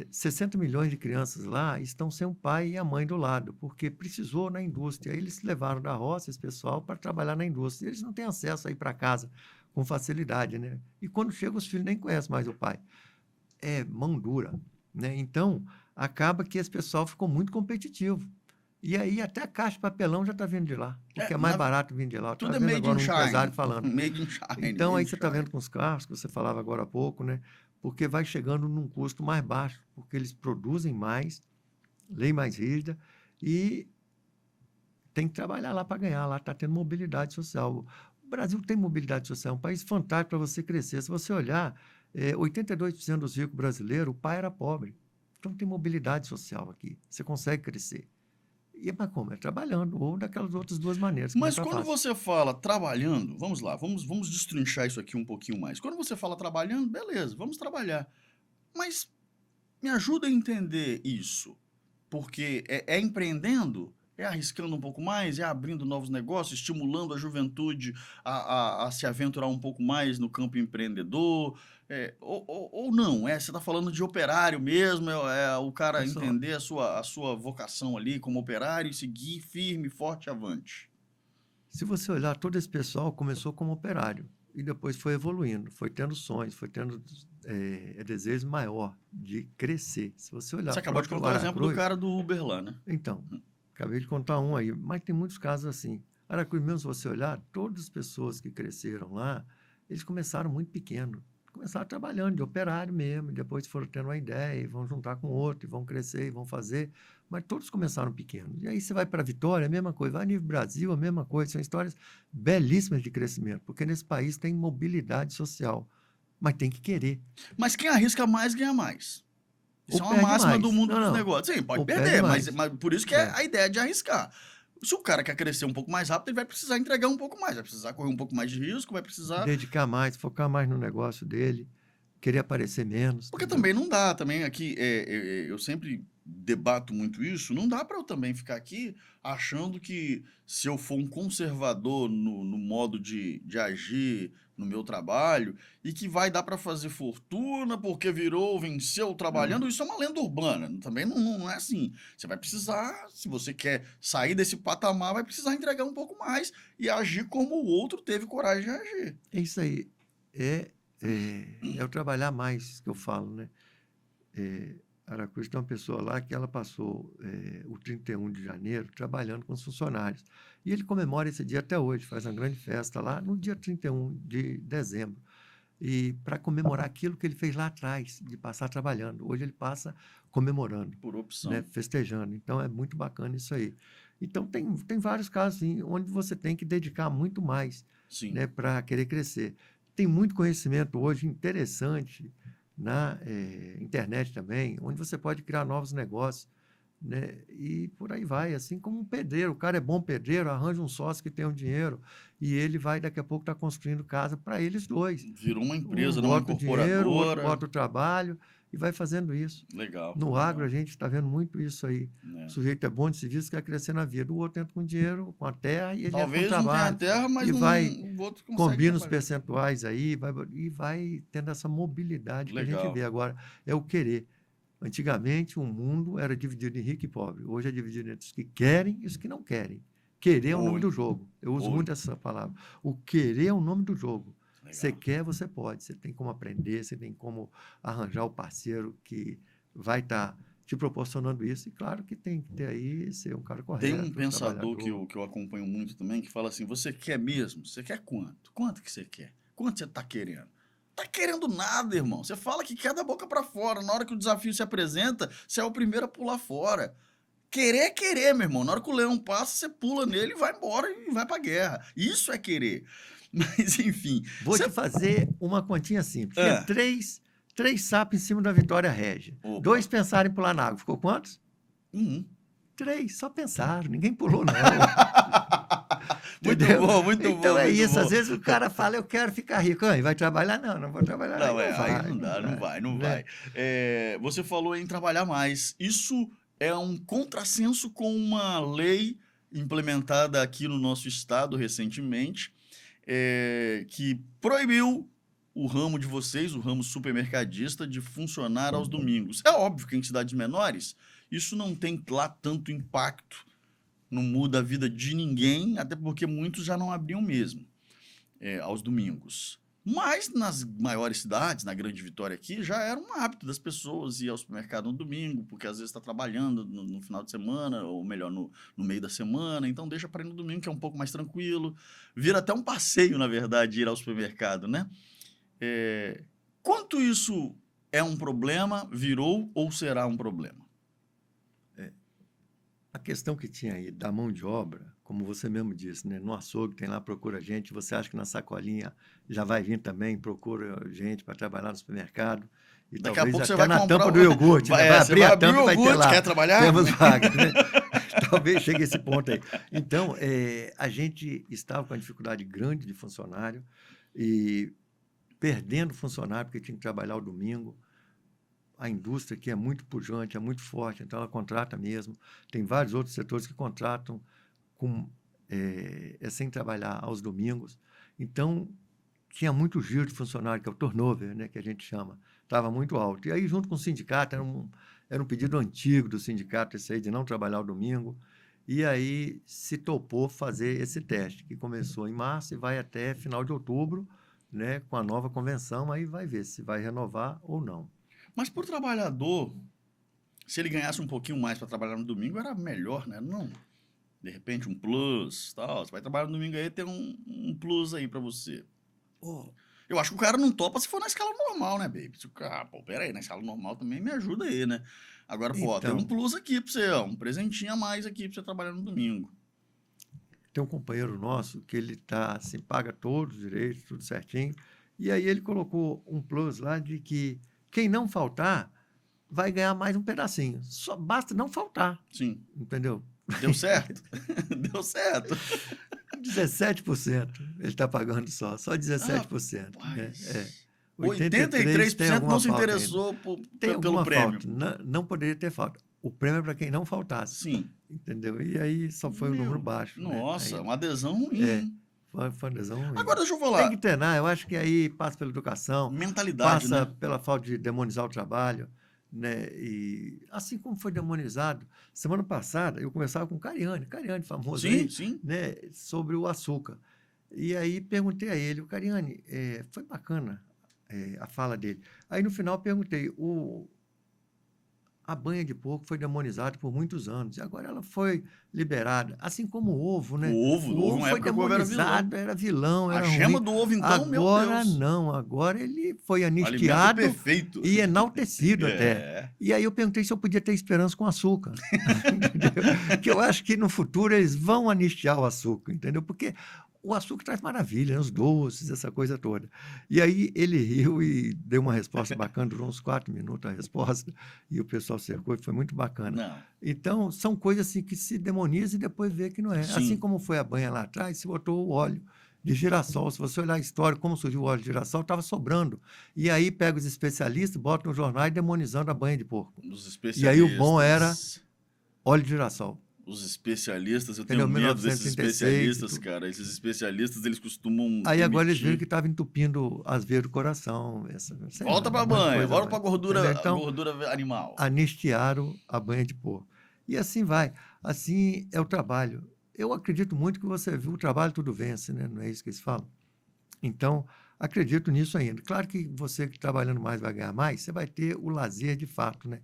60 milhões de crianças lá estão sem o pai e a mãe do lado, porque precisou na indústria. Eles levaram da roça esse pessoal para trabalhar na indústria. Eles não têm acesso a ir para casa com facilidade, né? E quando chegam, os filhos nem conhecem mais o pai. É mão dura, né? Então, acaba que esse pessoal ficou muito competitivo. E aí até a caixa de papelão já está vindo de lá, porque é mais barato vir de lá. Tudo é vendo made agora in um China. empresário falando. Made in China. Então, aí você está vendo com os carros, que você falava agora há pouco, né? Porque vai chegando num custo mais baixo, porque eles produzem mais, lei mais rígida, e tem que trabalhar lá para ganhar. Lá está tendo mobilidade social. O Brasil tem mobilidade social, é um país fantástico para você crescer. Se você olhar, 82% dos ricos brasileiros, o pai era pobre. Então tem mobilidade social aqui. Você consegue crescer. E mas como? É trabalhando, ou daquelas outras duas maneiras. Mas quando você fala trabalhando, vamos lá, vamos destrinchar isso aqui um pouquinho mais. Quando você fala trabalhando, beleza, vamos trabalhar. Mas me ajuda a entender isso. Porque é empreendendo, é arriscando um pouco mais, é abrindo novos negócios, estimulando a juventude a se aventurar um pouco mais no campo empreendedor. Ou não, você está falando de operário mesmo, o cara entender a sua vocação ali como operário e seguir firme, forte, avante. Se você olhar, todo esse pessoal começou como operário e depois foi evoluindo, foi tendo sonhos, foi tendo desejo maior de crescer. Se você olhar... Você acabou de contar o exemplo do cara do Uber lá, né? Então, acabei de contar um aí, mas tem muitos casos assim. Aracruz mesmo, se você olhar, todas as pessoas que cresceram lá, eles começaram muito pequeno. começaram trabalhando de operário mesmo, depois foram tendo uma ideia, e vão juntar com outro, e vão crescer, e vão fazer, mas todos começaram pequenos. E aí você vai para Vitória, a mesma coisa, vai no Brasil, a mesma coisa, são histórias belíssimas de crescimento, porque nesse país tem mobilidade social, mas tem que querer, Mas quem arrisca mais, ganha mais. Isso ou é uma perde máxima do mais. mundo Não, dos não, negócios. Sim, pode ou perde perder, mas, mais. mas por isso que é É. a ideia de arriscar. Se o cara quer crescer um pouco mais rápido, ele vai precisar entregar um pouco mais, vai precisar correr um pouco mais de risco, vai precisar... Dedicar mais, focar mais no negócio dele, querer aparecer menos, Porque entendeu? também não dá, também aqui, eu sempre debato muito isso, não dá para eu também ficar aqui achando que se eu for um conservador no modo de agir no meu trabalho e que vai dar para fazer fortuna porque venceu trabalhando, isso é uma lenda urbana, também não é assim. Você vai precisar, se você quer sair desse patamar, vai precisar entregar um pouco mais e agir como o outro teve coragem de agir. É isso aí. É o trabalhar mais que eu falo, né? Aracruz tem uma pessoa lá que ela passou o 31 de janeiro trabalhando com os funcionários. E ele comemora esse dia até hoje, faz uma grande festa lá no dia 31 de dezembro. E para comemorar aquilo que ele fez lá atrás, de passar trabalhando. Hoje ele passa comemorando, Por opção. né? Festejando. Então é muito bacana isso aí. Então tem vários casos assim, onde você tem que dedicar muito mais, Sim. né, para querer crescer. Tem muito conhecimento hoje interessante na internet também, onde você pode criar novos negócios, né? E por aí vai, assim como um pedreiro. O cara é bom pedreiro, arranja um sócio que tem um dinheiro e ele vai daqui a pouco estar construindo casa para eles dois. Virou uma Um empresa, né? Uma bota o dinheiro, o outro incorporadora. bota o trabalho e vai fazendo isso. Legal. No legal. agro a gente está vendo muito isso aí. É. O sujeito é bom de serviço, quer crescer na vida. O outro entra com dinheiro, com a terra e ele Talvez entra com não tenha trabalho. terra, mas E não, vai, o outro consegue combina os trabalhar. percentuais aí e vai tendo essa mobilidade que a gente Legal. vê agora. É o querer. Antigamente, o mundo era dividido em rico e pobre. Hoje é dividido entre os que querem e os que não querem. Querer é o nome Oi. do jogo. Eu uso Oi. muito essa palavra. O querer é o nome do jogo. Legal. Você quer, você pode. Você tem como aprender, você tem como arranjar o parceiro que vai estar te proporcionando isso. E claro que tem que ter aí, ser um cara correto. Tem um pensador trabalhador. que eu acompanho muito também, que fala assim, você quer mesmo? Você quer quanto? Quanto que você quer? Quanto você tá querendo? Tá querendo nada, irmão. Você fala que quer da boca para fora. Na hora que o desafio se apresenta, você é o primeiro a pular fora. Querer é querer, meu irmão. Na hora que o leão passa, você pula nele e vai embora e vai pra guerra. Isso é querer. Mas, enfim. Vou Você... te fazer uma continha simples. Ah. Tinha três sapos em cima da Vitória Régia. Opa. 2 pensaram em pular na água. Ficou quantos? 3, só pensaram. Ninguém pulou, não. Muito Entendeu? bom, muito bom. Então é muito isso. bom. Às vezes o cara fala, eu quero ficar rico. Ah, vai trabalhar? Não, não vou trabalhar. Não, Aí aí não dá, não vai, não né? vai. Você falou em trabalhar mais. Isso é um contrassenso com uma lei implementada aqui no nosso estado recentemente, que proibiu o ramo de vocês, o ramo supermercadista, de funcionar aos domingos. É óbvio que em cidades menores isso não tem lá tanto impacto, não muda a vida de ninguém, até porque muitos já não abriam mesmo aos domingos. Mas nas maiores cidades, na Grande Vitória aqui, já era um hábito das pessoas ir ao supermercado no domingo, porque às vezes está trabalhando no final de semana, ou melhor, no meio da semana, então deixa para ir no domingo, que é um pouco mais tranquilo. Vira até um passeio, na verdade, ir ao supermercado, né? Quanto isso é um problema, virou ou será um problema? A questão que tinha aí da mão de obra, como você mesmo disse, né? No açougue tem lá, procura gente, você acha que na sacolinha já vai vir também, procura gente para trabalhar no supermercado. E Daqui a talvez pouco você até vai na comprar tampa do iogurte, né? Vai abrir a tampa e vai ter iogurte, lá. quer trabalhar? Temos vaga, né? Talvez chegue esse ponto aí. Então, a gente estava com uma dificuldade grande de funcionário e perdendo funcionário porque tinha que trabalhar o domingo. A indústria aqui é muito pujante, é muito forte, então ela contrata mesmo. Tem vários outros setores que contratam sem trabalhar aos domingos. Então, tinha muito giro de funcionário, que é o turnover, né, que a gente chama. Estava muito alto. E aí, junto com o sindicato, era um pedido antigo do sindicato esse aí de não trabalhar ao domingo. E aí se topou fazer esse teste, que começou em março e vai até final de outubro, né, com a nova convenção, aí vai ver se vai renovar ou não. Mas por trabalhador, se ele ganhasse um pouquinho mais para trabalhar no domingo, era melhor, né? Não. De repente, um plus, tal. Você vai trabalhar no domingo aí, tem um plus aí para você. Eu acho que o cara não topa se for na escala normal, né, baby? Se o cara, pô, peraí, na escala normal também me ajuda aí, né? Agora, pô, ó, tem um Então, plus aqui pra você, ó, um presentinho a mais aqui pra você trabalhar no domingo. tem um companheiro nosso que ele tá assim, paga todos os direitos, tudo certinho. E aí ele colocou um plus lá de que quem não faltar vai ganhar mais um pedacinho. Só basta não faltar, Sim. entendeu? Deu certo? Deu certo. 17% ele está pagando só Ah, 17%, né? rapaz. 83 tem 83% não alguma se falta ainda. interessou Tem pelo alguma prêmio. falta, não poderia ter falta. O prêmio é para quem não faltasse, Sim. entendeu? E aí só foi um número Meu, baixo, né? nossa, Ainda. uma adesão ruim, É, hein? foi uma adesão ruim. Agora deixa eu Tem que falar. treinar, eu acho que aí passa pela educação, Mentalidade, passa né? pela falta de demonizar o trabalho, né? E assim como foi demonizado, semana passada eu conversava com o Cariani famoso Sim, aí, sim. né? Sobre o açúcar. E aí perguntei a ele, o Cariani, foi bacana a fala dele. Aí no final perguntei, a banha de porco foi demonizada por muitos anos e agora ela foi liberada, assim como o ovo, né? O Houve ovo uma foi época que o ovo era vilão. demonizado, era vilão, A era gema ruim. do ovo, então, meu Agora Deus. não, agora ele foi O alimento anistiado perfeito. e enaltecido até. É. E aí eu perguntei se eu podia ter esperança com açúcar, entendeu? Que eu acho que no futuro eles vão anistiar o açúcar, entendeu? Porque o açúcar traz maravilha, né? Os doces, essa coisa toda. E aí ele riu e deu uma resposta bacana, durou uns 4 minutos a resposta, e o pessoal cercou e foi muito bacana. Não. Então, são coisas assim que se demoniza e depois vê que não é. Assim Sim. como foi a banha lá atrás, se botou o óleo de girassol. Se você olhar a história, como surgiu o óleo de girassol, estava sobrando. E aí pega os especialistas, botam no jornal e demonizando a banha de porco. Os E aí o bom era especialistas. óleo de girassol. Os especialistas, eu tenho Entendeu? medo desses 1936 e especialistas, tudo. cara. Esses especialistas, eles costumam Aí agora eles viram que emitir. estava entupindo as veias do coração, sei lá, Volta um pra monte de banha, coisa volta pra mais. Entendeu? Então, gordura animal. anistiaram a banha de porco. E assim vai. Assim é o trabalho. Eu acredito muito que você viu o trabalho tudo vence, né? Não é isso que eles falam? Então, acredito nisso ainda. Claro que você que trabalhando mais vai ganhar mais, você vai ter o lazer de fato, né?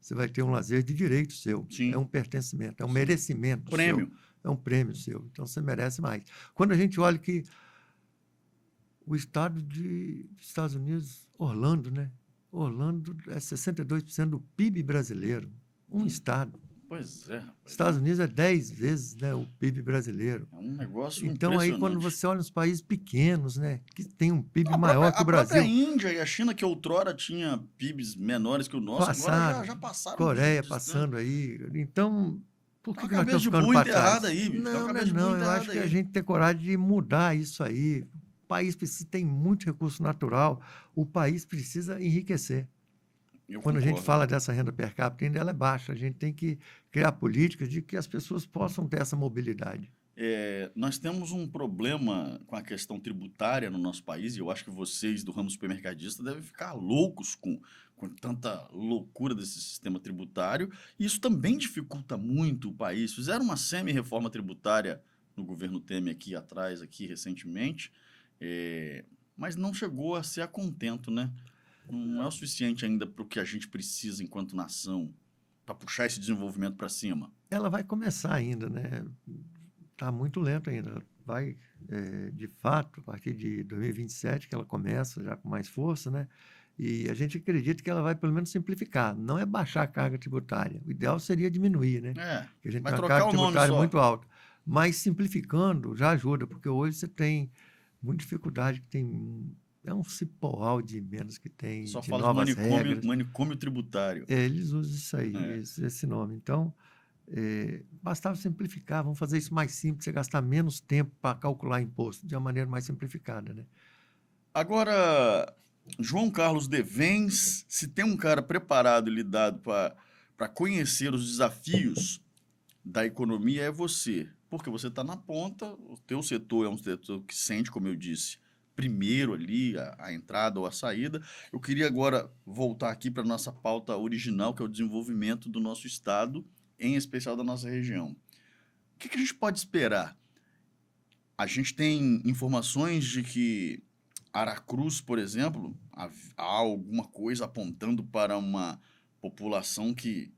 Você vai ter um lazer de direito seu. É Sim, um pertencimento, é um sim. merecimento seu. Prêmio. É um prêmio seu. Então, você merece mais. Quando a gente olha que o estado dos Estados Unidos, Orlando, né? Orlando é 62% do PIB brasileiro. Um estado. Pois é, rapaz. Estados Unidos é 10 vezes, né, o PIB brasileiro. É um negócio Então, aí, quando impressionante. você olha os países pequenos, né, que tem um PIB A maior que a o própria Brasil, Índia e a China, que outrora tinha PIBs menores que o nosso, agora passaram, já passaram Coreia distante. passando aí. Então, por Tá uma que nós cabeça estamos de ficando burro para enterrada trás? aí, bicho. Tá uma Não, não é cabeça de burro não. Eu acho enterrada que a aí. gente tem coragem de mudar isso aí. O país precisa, tem muito recurso natural. O país precisa enriquecer. Eu Quando a gente concordo. fala dessa renda per capita, ainda ela é baixa. A gente tem que criar políticas de que as pessoas possam ter essa mobilidade. Nós temos um problema com a questão tributária no nosso país, e eu acho que vocês do ramo supermercadista devem ficar loucos com tanta loucura desse sistema tributário, e isso também dificulta muito o país. Fizeram uma semi-reforma tributária no governo Temer aqui atrás, aqui recentemente, mas não chegou a ser a contento, né? Não é o suficiente ainda para o que a gente precisa enquanto nação, para puxar esse desenvolvimento para cima. Ela vai começar ainda, né? Está muito lento ainda. Vai, de fato, a partir de 2027 que ela começa já com mais força, né? E a gente acredita que ela vai pelo menos simplificar. Não é baixar a carga tributária. O ideal seria diminuir, né? Porque a gente Vai tem uma trocar carga o nome tributária só. muito alta. Mas simplificando já ajuda, porque hoje você tem muita dificuldade, que tem é um cipoal de emendas que tem, Só de fala de novas regras. manicômio tributário. Eles usam isso aí, É. esse nome. Então, bastava simplificar, vamos fazer isso mais simples, você gastar menos tempo para calcular imposto, de uma maneira mais simplificada, né? Agora, João Carlos Devens, se tem um cara preparado e lidado para conhecer os desafios da economia, é você. Porque você está na ponta, o teu setor é um setor que sente, como eu disse, primeiro ali a entrada ou a saída. Eu queria agora voltar aqui para a nossa pauta original, que é o desenvolvimento do nosso estado, em especial da nossa região. O que a gente pode esperar? A gente tem informações de que Aracruz, por exemplo, há alguma coisa apontando para uma população que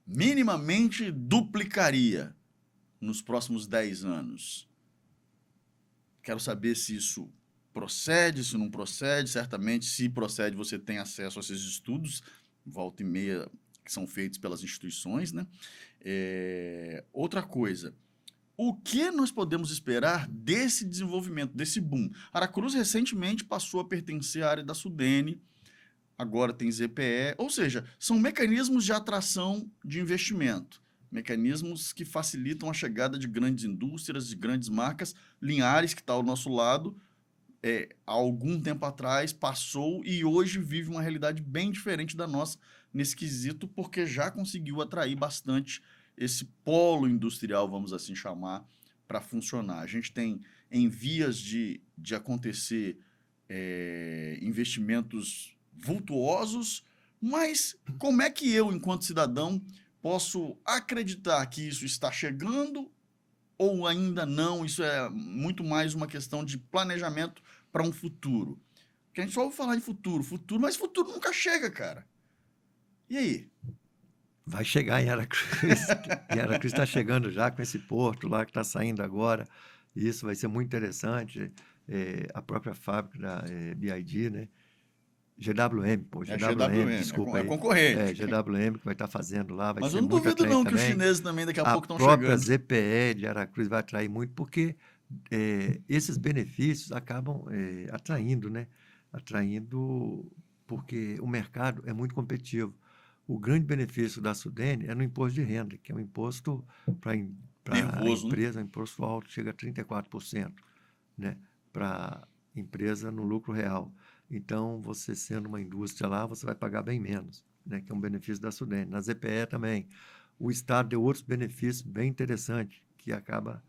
minimamente duplicaria nos próximos 10 anos. Quero saber se isso procede, se não procede, certamente, se procede, você tem acesso a esses estudos, volta e meia, que são feitos pelas instituições, né? Outra coisa, o que nós podemos esperar desse desenvolvimento, desse boom? Aracruz recentemente passou a pertencer à área da Sudene, agora tem ZPE, ou seja, são mecanismos de atração de investimento, mecanismos que facilitam a chegada de grandes indústrias, de grandes marcas. Linhares, que está ao nosso lado, há algum tempo atrás passou e hoje vive uma realidade bem diferente da nossa nesse quesito, porque já conseguiu atrair bastante esse polo industrial, vamos assim chamar, para funcionar. A gente tem em vias de acontecer investimentos vultuosos, mas como é que eu, enquanto cidadão, posso acreditar que isso está chegando ou ainda não? Isso é muito mais uma questão de planejamento para um futuro. Porque a gente só ouve falar em futuro, mas futuro nunca chega, cara. E aí? Vai chegar em Aracruz. Em Aracruz está chegando já com esse porto lá que está saindo agora. Isso vai ser muito interessante. A própria fábrica da BID, né? GWM, pô, GWM, desculpa é aí. concorrente. GWM que vai estar fazendo lá, vai Mas ser eu não muito duvido atraente não que os também. chineses também daqui a pouco estão A própria chegando. ZPE de Aracruz vai atrair muito, porque esses benefícios acabam atraindo, né? Atraindo porque o mercado é muito competitivo. O grande benefício da Sudene é no imposto de renda, que é um imposto para a Nervoso, né? empresa, um imposto alto, chega a 34%, né? Para empresa no lucro real. Então, você sendo uma indústria lá, você vai pagar bem menos, né? Que é um benefício da Sudene. Na ZPE também. O Estado deu outros benefícios bem interessantes, que acaba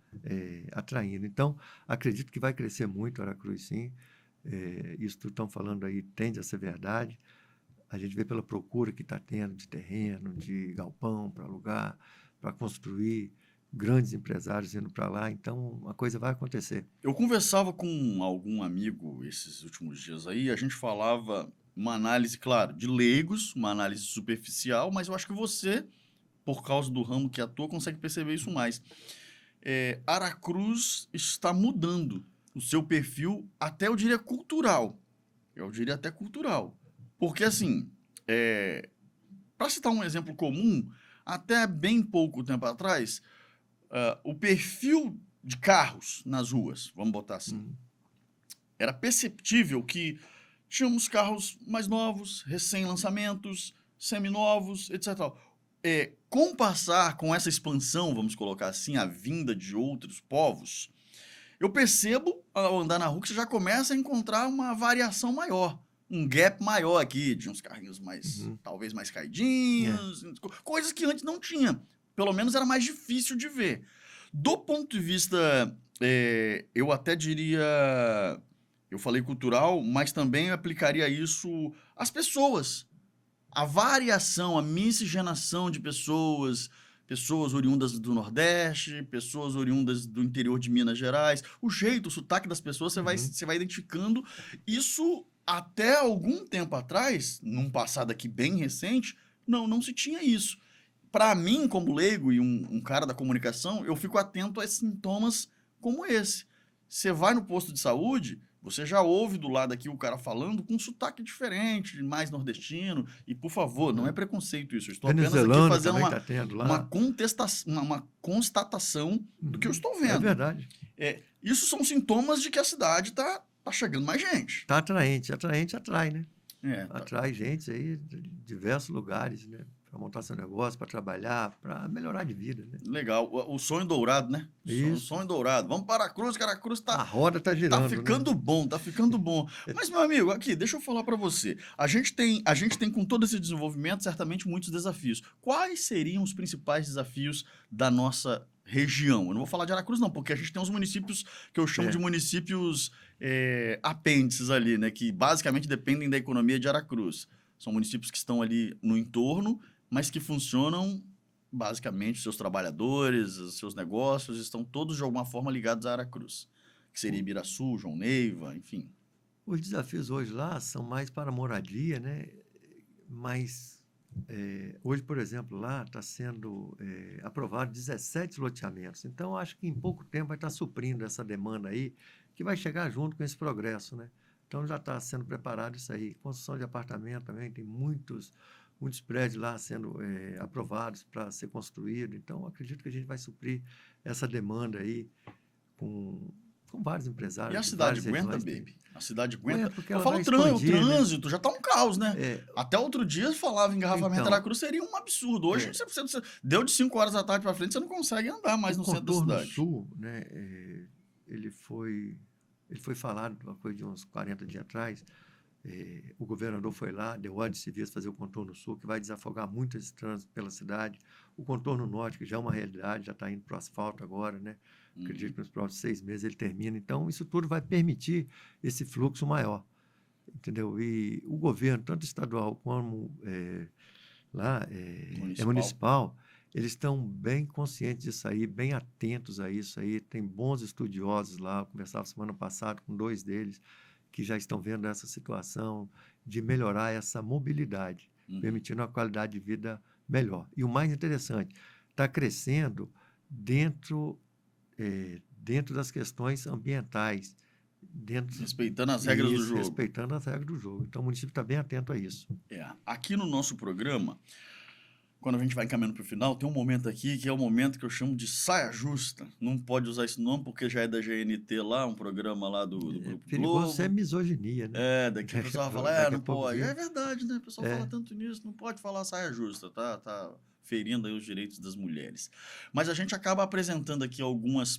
atraindo. Então, acredito que vai crescer muito Aracruz, sim. Isso que estão falando aí tende a ser verdade. A gente vê pela procura que está tendo de terreno, de galpão para alugar, para construir, grandes empresários indo para lá. Então, a coisa vai acontecer. Eu conversava com algum amigo esses últimos dias aí, a gente falava uma análise, claro, de leigos, uma análise superficial, mas eu acho que você, por causa do ramo que atua, consegue perceber isso mais. Aracruz está mudando o seu perfil, até eu diria cultural. Eu diria até cultural. Porque, assim, para citar um exemplo comum, até bem pouco tempo atrás, o perfil de carros nas ruas, vamos botar assim, era perceptível que tínhamos carros mais novos, recém-lançamentos, seminovos, etc. Com o passar, com essa expansão, vamos colocar assim, a vinda de outros povos, eu percebo, ao andar na rua, que você já começa a encontrar uma variação maior, um gap maior aqui, de uns carrinhos mais, talvez mais caidinhos, coisas que antes não tinha. Pelo menos era mais difícil de ver. Do ponto de vista, eu até diria, eu falei cultural, mas também aplicaria isso às pessoas. A variação, a miscigenação de pessoas, pessoas oriundas do Nordeste, pessoas oriundas do interior de Minas Gerais, o jeito, o sotaque das pessoas, você vai identificando. Isso até algum tempo atrás, num passado aqui bem recente, não se tinha isso. Para mim, como leigo e um cara da comunicação, eu fico atento a sintomas como esse. Você vai no posto de saúde, você já ouve do lado aqui o cara falando com um sotaque diferente, mais nordestino. E, por favor, não é preconceito isso. Eu estou apenas aqui Venezuelano fazendo também está tendo lá. uma constatação do que eu estou vendo. É verdade. Isso são sintomas de que a cidade está chegando mais gente. Está atraente. Atraente atrai, né? Tá. Atrai gente aí de diversos lugares, né? Para montar seu negócio, para trabalhar, para melhorar de vida, né? Legal. O sonho dourado, né? Isso. O sonho dourado. Vamos para a Cruz, que a Cruz tá... A roda tá girando, Tá ficando né? bom, tá ficando bom. Mas, meu amigo, aqui, deixa eu falar para você. A gente tem com todo esse desenvolvimento, certamente, muitos desafios. Quais seriam os principais desafios da nossa região? Eu não vou falar de Aracruz, não, porque a gente tem uns municípios que eu chamo de municípios apêndices ali, né? Que basicamente dependem da economia de Aracruz. São municípios que estão ali no entorno, mas que funcionam basicamente, seus trabalhadores, os seus negócios estão todos de alguma forma ligados a Aracruz, que seria Ibiraçu, João Neiva, enfim. Os desafios hoje lá são mais para a moradia, né? Mas hoje, por exemplo, lá está sendo aprovado 17 loteamentos. Então, acho que em pouco tempo vai estar suprindo essa demanda aí que vai chegar junto com esse progresso, né? Então já está sendo preparado isso aí. Construção de apartamento também, tem muitos prédios lá sendo aprovados para ser construído. Então, acredito que a gente vai suprir essa demanda aí com vários E empresários a de cidade várias aguenta, regiões. baby? A cidade aguenta? Aguenta porque Eu ela falo vai o expandir, né? trânsito, já tá um caos, né? É, Até outro dia falava engarrafamento então, da Cruz seria um absurdo. Hoje, é, você deu de 5 horas da tarde para frente, você não consegue andar mais o no centro da contorno cidade. sul, né, ele foi falado, uma coisa de uns 40 dias atrás, o governador foi lá, deu ordem de serviço fazer o contorno sul, que vai desafogar muito esse trânsito pela cidade. O contorno norte, que já é uma realidade, já está indo para o asfalto agora, né? Acredito que nos próximos 6 meses ele termina. Então, isso tudo vai permitir esse fluxo maior, entendeu? E o governo, tanto estadual como lá municipal, eles estão bem conscientes disso aí, bem atentos a isso aí. Tem bons estudiosos lá. Eu conversava semana passada com 2 deles que já estão vendo essa situação de melhorar essa mobilidade, permitindo uma qualidade de vida melhor. E o mais interessante, está crescendo dentro das questões ambientais. Respeitando as regras do jogo. Respeitando as regras do jogo. Então, o município está bem atento a isso. Aqui no nosso programa, quando a gente vai caminhando para o final, tem um momento aqui que é o momento que eu chamo de saia justa. Não pode usar esse nome porque já é da GNT lá, um programa lá do Grupo perigoso Globo. Ser misoginia, né? Daqui o pessoal vai falar, não pode. É verdade, né? O pessoal fala tanto nisso, não pode falar saia justa, tá ferindo aí os direitos das mulheres. Mas a gente acaba apresentando aqui algumas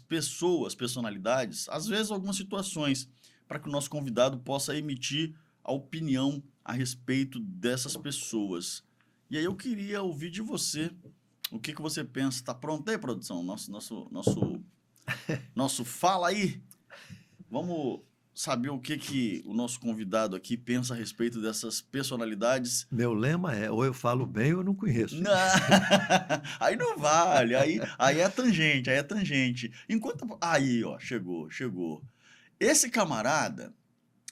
personalidades, às vezes algumas situações, para que o nosso convidado possa emitir a opinião a respeito dessas pessoas. E aí eu queria ouvir de você o que você pensa. Está pronto aí, produção? Nosso fala aí. Vamos saber o que o nosso convidado aqui pensa a respeito dessas personalidades. Meu lema é, ou eu falo bem ou eu não conheço. Não, aí não vale, aí é tangente, Enquanto... Aí, ó, chegou. Esse camarada,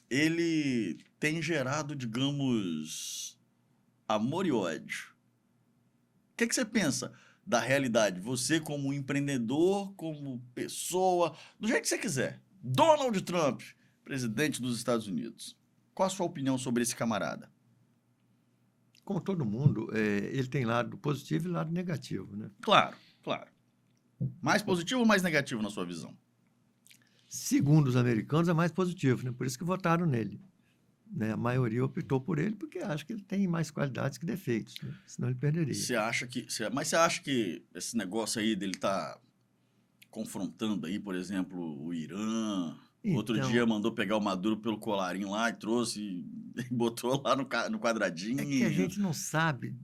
ele tem gerado, digamos, amor e ódio. O que você pensa da realidade? Você como empreendedor, como pessoa, do jeito que você quiser. Donald Trump, presidente dos Estados Unidos. Qual a sua opinião sobre esse camarada? Como todo mundo, ele tem lado positivo e lado negativo, né? Claro. Mais positivo ou mais negativo na sua visão? Segundo os americanos, é mais positivo, né? Por isso que votaram nele. Né? A maioria optou por ele porque acha que ele tem mais qualidades que defeitos, né? Senão ele perderia. Mas você acha que esse negócio aí dele tá confrontando aí, por exemplo, o Irã? Então, outro dia mandou pegar o Maduro pelo colarinho lá e trouxe e botou lá no quadradinho. É que a gente não sabe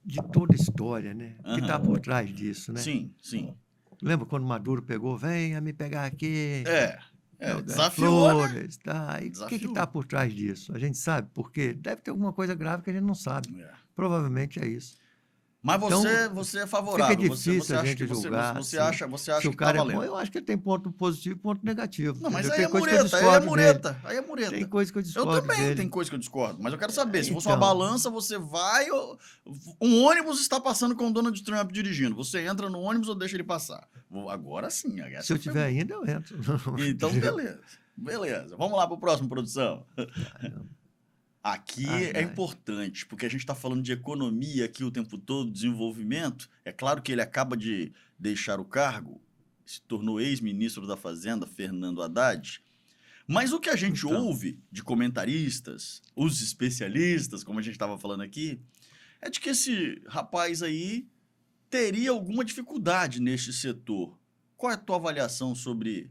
de toda a história, né? O que está por trás disso, né? Sim. Lembra quando o Maduro pegou, venha me pegar aqui? Desafiou, flores, né? Tá? E o que está por trás disso? A gente sabe por quê? Deve ter alguma coisa grave que a gente não sabe. Provavelmente é isso. Mas você é favorável. Fica difícil a gente julgar. Você acha se o que cara tá valendo. Bom, eu acho que ele tem ponto positivo e ponto negativo. Não, mas aí é mureta, aí é mureta. Tem coisa que eu discordo Eu também dele. tenho coisa que eu discordo, mas eu quero saber, se fosse uma balança, você vai... Um ônibus está passando com o Donald Trump dirigindo. Você entra no ônibus ou deixa ele passar? Agora sim. Se eu tiver ainda, eu entro. Então, beleza. Vamos lá para o próximo, produção. Aqui é importante, porque a gente está falando de economia aqui o tempo todo, desenvolvimento. É claro que ele acaba de deixar o cargo, se tornou ex-ministro da Fazenda, Fernando Haddad. Mas o que a gente ouve de comentaristas, os especialistas, como a gente estava falando aqui, é de que esse rapaz aí teria alguma dificuldade neste setor. Qual é a tua avaliação sobre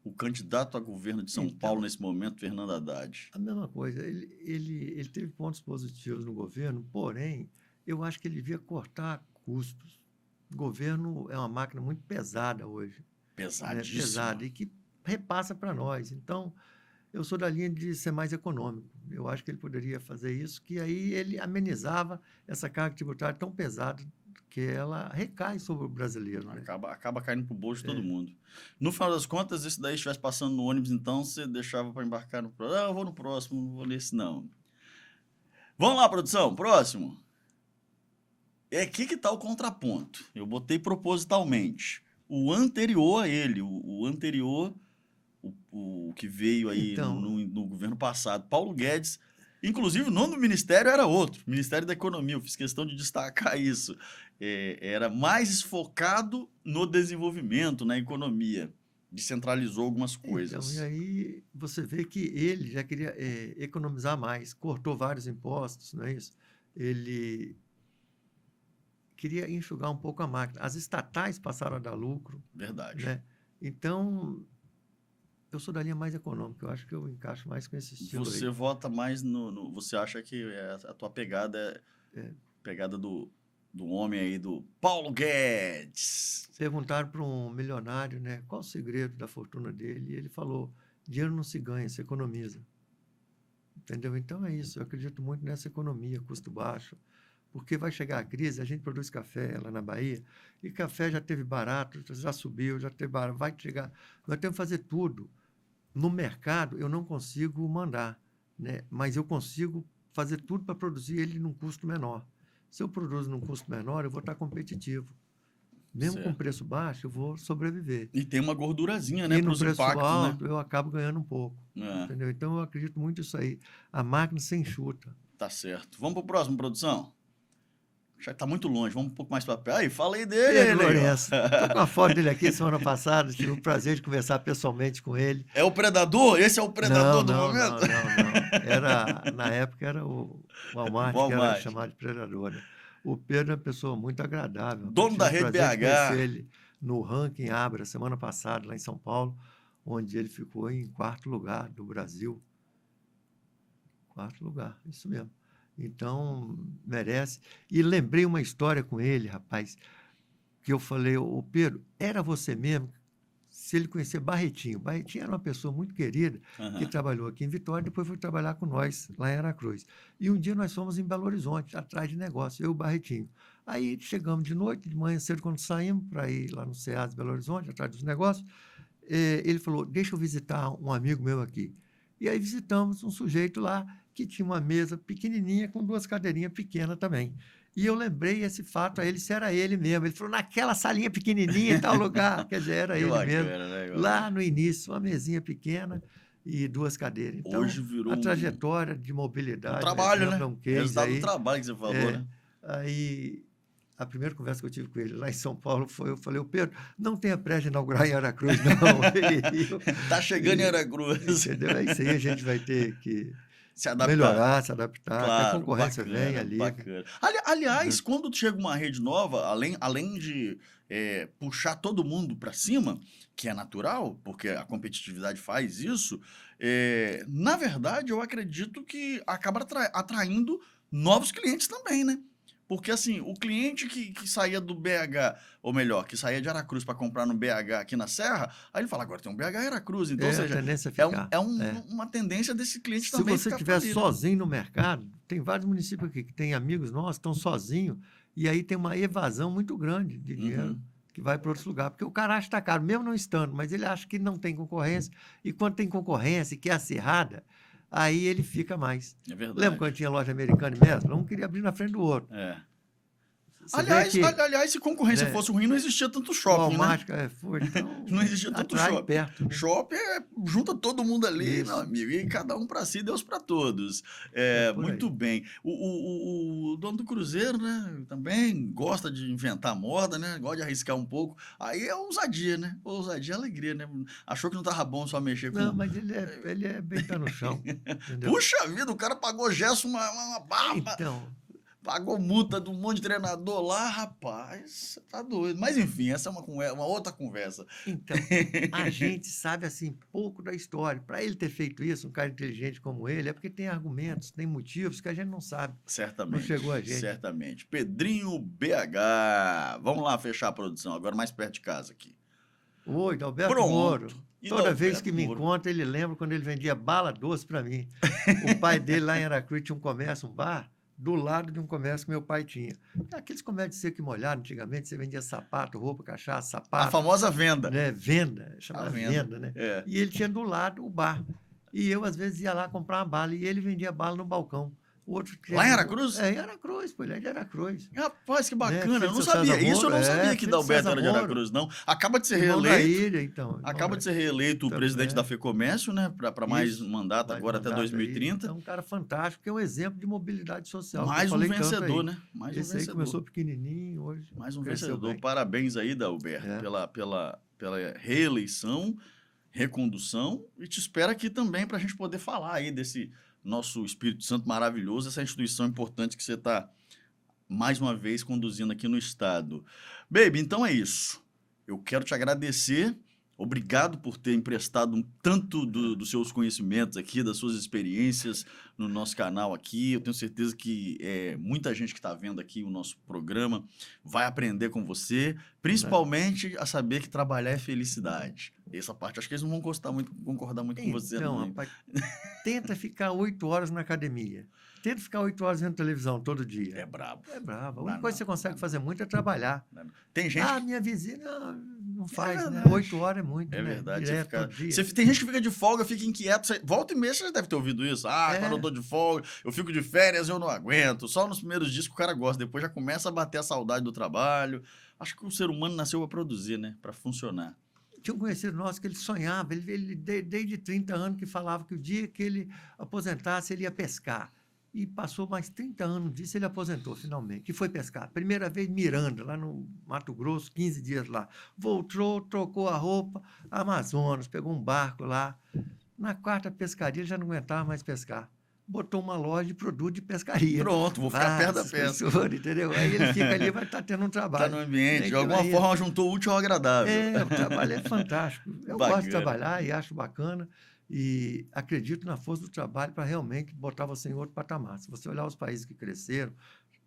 o candidato a governo de São Paulo nesse momento, Fernando Haddad? A mesma coisa. Ele teve pontos positivos no governo, porém, eu acho que ele devia cortar custos. O governo é uma máquina muito pesada hoje. Pesadíssima. Né? Pesada, e que repassa para nós. Então, eu sou da linha de ser mais econômico. Eu acho que ele poderia fazer isso, que aí ele amenizava essa carga tributária tão pesada que ela recai sobre o brasileiro. Né? Acaba caindo pro bolso de todo mundo. No final das contas, se daí estivesse passando no ônibus, então, você deixava para embarcar no próximo. Eu vou no próximo, não vou nesse não. Vamos lá, produção, próximo. É aqui que está o contraponto. Eu botei propositalmente. O anterior a ele, o anterior, o que veio aí Então, no governo passado. Paulo Guedes, inclusive o nome do ministério era outro, Ministério da Economia, eu fiz questão de destacar isso. Era mais focado no desenvolvimento, na economia. Descentralizou algumas e coisas. aí você vê que ele já queria economizar mais, cortou vários impostos, não é isso? Ele queria enxugar um pouco a máquina. As estatais passaram a dar lucro, Verdade. né? Então, eu sou da linha mais econômica, eu acho que eu encaixo mais com esse estilo Você aí. vota mais você acha que a tua pegada é pegada do homem aí, do Paulo Guedes. Perguntaram para um milionário, né, qual o segredo da fortuna dele, e ele falou: dinheiro não se ganha, se economiza. Entendeu? Então é isso, eu acredito muito nessa economia, custo baixo, porque vai chegar a crise, a gente produz café lá na Bahia, e café já teve barato, já subiu, já teve barato, vai chegar. Nós temos que fazer tudo. No mercado, eu não consigo mandar, né? Mas eu consigo fazer tudo para produzir ele num custo menor. Se eu produzo num custo menor, eu vou estar competitivo. Mesmo com Certo. preço baixo, eu vou sobreviver. E tem uma gordurazinha, né, E para no os preço impactos, né? alto, eu acabo ganhando um pouco. É, Entendeu? Então, eu acredito muito nisso aí. A máquina se enxuta. tá certo. Vamos pro próximo, produção? Já tá muito longe, vamos um pouco mais para perto. Aí, falei dele, Pedro aí, ó. Lourenço. Estou com a foto dele aqui semana passada. Tive o prazer de conversar pessoalmente com ele. É o predador? Esse é o predador do Não. momento? Na época era o Walmart que era Walmart. chamado de predador, né? O Pedro é uma pessoa muito agradável. Dono Tive da o rede prazer de conhecer BH. ele no ranking Abra semana passada, lá em São Paulo, onde ele ficou em 4º lugar do Brasil. 4º lugar, isso mesmo. Então, merece. E lembrei uma história com ele, rapaz, que eu falei: ô Pedro, era você mesmo? Se ele conhecer Barretinho. Barretinho era uma pessoa muito querida, que Aham. trabalhou aqui em Vitória, depois foi trabalhar com nós lá em Aracruz. E um dia nós fomos em Belo Horizonte, atrás de negócio, eu e o Barretinho. Aí chegamos de noite, de manhã cedo, quando saímos para ir lá no SEAS de Belo Horizonte, atrás dos negócios, ele falou: deixa eu visitar um amigo meu aqui. E aí visitamos um sujeito lá que tinha uma mesa pequenininha com 2 cadeirinhas pequenas também. E eu lembrei esse fato a ele, se era ele mesmo. Ele falou: naquela salinha pequenininha em tal lugar. Quer dizer, era Que ele mesmo. bacana, né, cara? Lá no início, uma mesinha pequena e 2 cadeiras. Então, Hoje virou a trajetória de um mobilidade, trabalho, exemplo, né? é um case Resultado do aí. trabalho que você falou, É, né? aí, a primeira conversa que eu tive com ele lá em São Paulo foi: eu falei: ô Pedro, não tenha pressa de inaugurar em Aracruz, não. Ele riu. Tá chegando em Aracruz. Entendeu? É isso aí, a gente vai ter que Se adaptar. melhorar, se adaptar, que a Claro, concorrência bacana, vem ali. bacana. Aliás, quando chega uma rede nova, além de puxar todo mundo para cima, que é natural, porque a competitividade faz isso, na verdade, eu acredito que acaba atraindo novos clientes também, né? Porque, assim, o cliente que saía do BH, ou melhor, que saía de Aracruz para comprar no BH aqui na Serra, aí ele fala: agora tem um BH em Aracruz. Então, ou A seja, tendência é ficar. uma tendência desse cliente Se também você ficar estiver falido. sozinho no mercado, tem vários municípios aqui que têm amigos nossos, estão sozinhos, e aí tem uma evasão muito grande de dinheiro Uhum. que vai para outros lugares. Porque o cara acha que está caro, mesmo não estando, mas ele acha que não tem concorrência, e quando tem concorrência e que é acirrada, aí ele fica mais. É verdade. Lembra quando tinha loja americana e Mesbla? Um queria abrir na frente do outro. É. Você vê que Aliás, se concorrência né, fosse ruim, não existia tanto o shopping, né? Walmart foi, então Não existia tanto atrai shopping. perto. Né? Shopping junta todo mundo ali, Isso. meu amigo, e cada um para si, Deus para todos. Por Muito aí. bem. O dono do Cruzeiro, né, também gosta de inventar moda, né? Gosta de arriscar um pouco. Aí é ousadia, né? Ousadia é alegria, né? Achou que não tava bom só mexer com... Não, mas ele é bem pé no chão. Entendeu? Puxa vida, o cara pagou gesso uma barba. Então, Pagou multa de um monte de treinador lá, rapaz, você tá doido. Mas enfim, essa é uma outra conversa. Então, a gente sabe assim pouco da história. Para ele ter feito isso, um cara inteligente como ele, é porque tem argumentos, tem motivos que a gente não sabe. Certamente. Não chegou a gente. Certamente. Pedrinho BH. Vamos lá fechar a produção, agora mais perto de casa aqui. Oi, Dalberto Pronto. Moro. E Toda Dalberto vez que me Moro. encontra, ele lembra quando ele vendia bala doce para mim. O pai dele lá em Aracruz tinha um comércio, um bar, do lado de um comércio que meu pai tinha. Aqueles comércios seco e molhado, antigamente você vendia sapato, roupa, cachaça, A sapato, famosa venda. né? Venda, A chamava venda. venda, né? É. E ele tinha do lado o bar. E eu, às vezes, ia lá comprar uma bala e ele vendia bala no balcão. outro que Lá em é- Aracruz? É, em Aracruz, pô, ele é de Aracruz. Rapaz, que bacana. Filho Eu não do seu sabia. César Isso eu não Moro, sabia que filho do Dalberto César era de Moro. Aracruz, não. Acaba de ser Irmão da reeleito. ilha, então. irmão Acaba da- de ser reeleito o Também. presidente da FEComércio, né? Para mais Isso, mandato mais agora até mandato aí. 2030. É um cara fantástico, que é um exemplo de mobilidade social. que eu Mais um falei tanto vencedor, aí. né? Mais um Esse aí vencedor. começou pequenininho, hoje Mais um cresceu vencedor. bem. Parabéns aí, Dalberto, É. pela reeleição, recondução. E te espero aqui também para a gente poder falar aí desse nosso Espírito Santo maravilhoso, essa instituição importante que você está, mais uma vez, conduzindo aqui no estado. Baby, então é isso. Eu quero te agradecer. Obrigado por ter emprestado um tanto dos seus conhecimentos aqui, das suas experiências no nosso canal aqui. Eu tenho certeza que muita gente que está vendo aqui o nosso programa vai aprender com você, principalmente a saber que trabalhar é felicidade. Essa parte, acho que eles não vão concordar muito com você, Então, não. Hein? rapaz, tenta ficar 8 horas na academia. Tenta ficar 8 horas vendo televisão todo dia. É brabo. É bravo. A Dá única coisa que você não, consegue dá fazer muito é trabalhar. Tem gente Ah, minha vizinha não faz, né? verdade. 8 horas é muito, É né? verdade. Direto, todo dia. Tem gente que fica de folga, fica inquieto. Volta e meia, você já deve ter ouvido isso. É. Quando eu tô de folga, eu fico de férias, eu não aguento. Só nos primeiros dias que o cara gosta. Depois já começa a bater a saudade do trabalho. Acho que o ser humano nasceu para produzir, né? Para funcionar. Tinha um conhecido nosso que ele sonhava, ele desde 30 anos que falava que o dia que ele aposentasse, ele ia pescar. E passou mais 30 anos disso, ele aposentou finalmente. E foi pescar. Primeira vez Miranda, lá no Mato Grosso, 15 dias lá. Voltou, trocou a roupa, Amazonas, pegou um barco lá. Na quarta pescaria, ele já não aguentava mais pescar. Botou uma loja de produto de pescaria. Pronto, vou ficar perto da Nossa, pesca. professor, entendeu? Aí ele fica ali, vai estar tendo um Tá trabalho. no ambiente. Né, De que alguma vai- forma juntou o útil ao agradável. o trabalho é fantástico. Eu Bacana. gosto de trabalhar e acho bacana e acredito na força do trabalho para realmente botar você em outro patamar. Se você olhar os países que cresceram,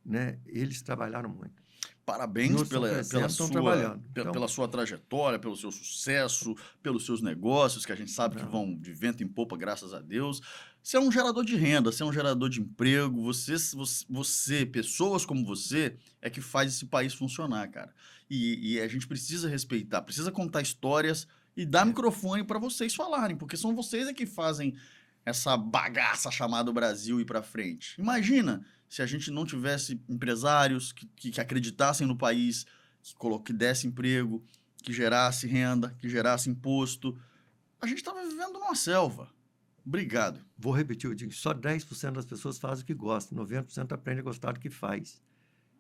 né, eles trabalharam muito. Parabéns Outros estão crescendo, estão trabalhando. Então- pela sua trajetória, pelo seu sucesso, pelos seus negócios, que a gente sabe que Não. vão de vento em popa, graças a Deus. Você é um gerador de renda, você é um gerador de emprego, você, pessoas como você, é que faz esse país funcionar, cara. E a gente precisa respeitar, precisa contar histórias e dar microfone para vocês falarem, porque são vocês é que fazem essa bagaça chamada Brasil ir para frente. Imagina se a gente não tivesse empresários que acreditassem no país, que desse emprego, que gerasse renda, que gerasse imposto. A gente estava vivendo numa selva. Obrigado. Vou repetir, eu digo, só 10% das pessoas fazem o que gostam, 90% aprende a gostar do que faz.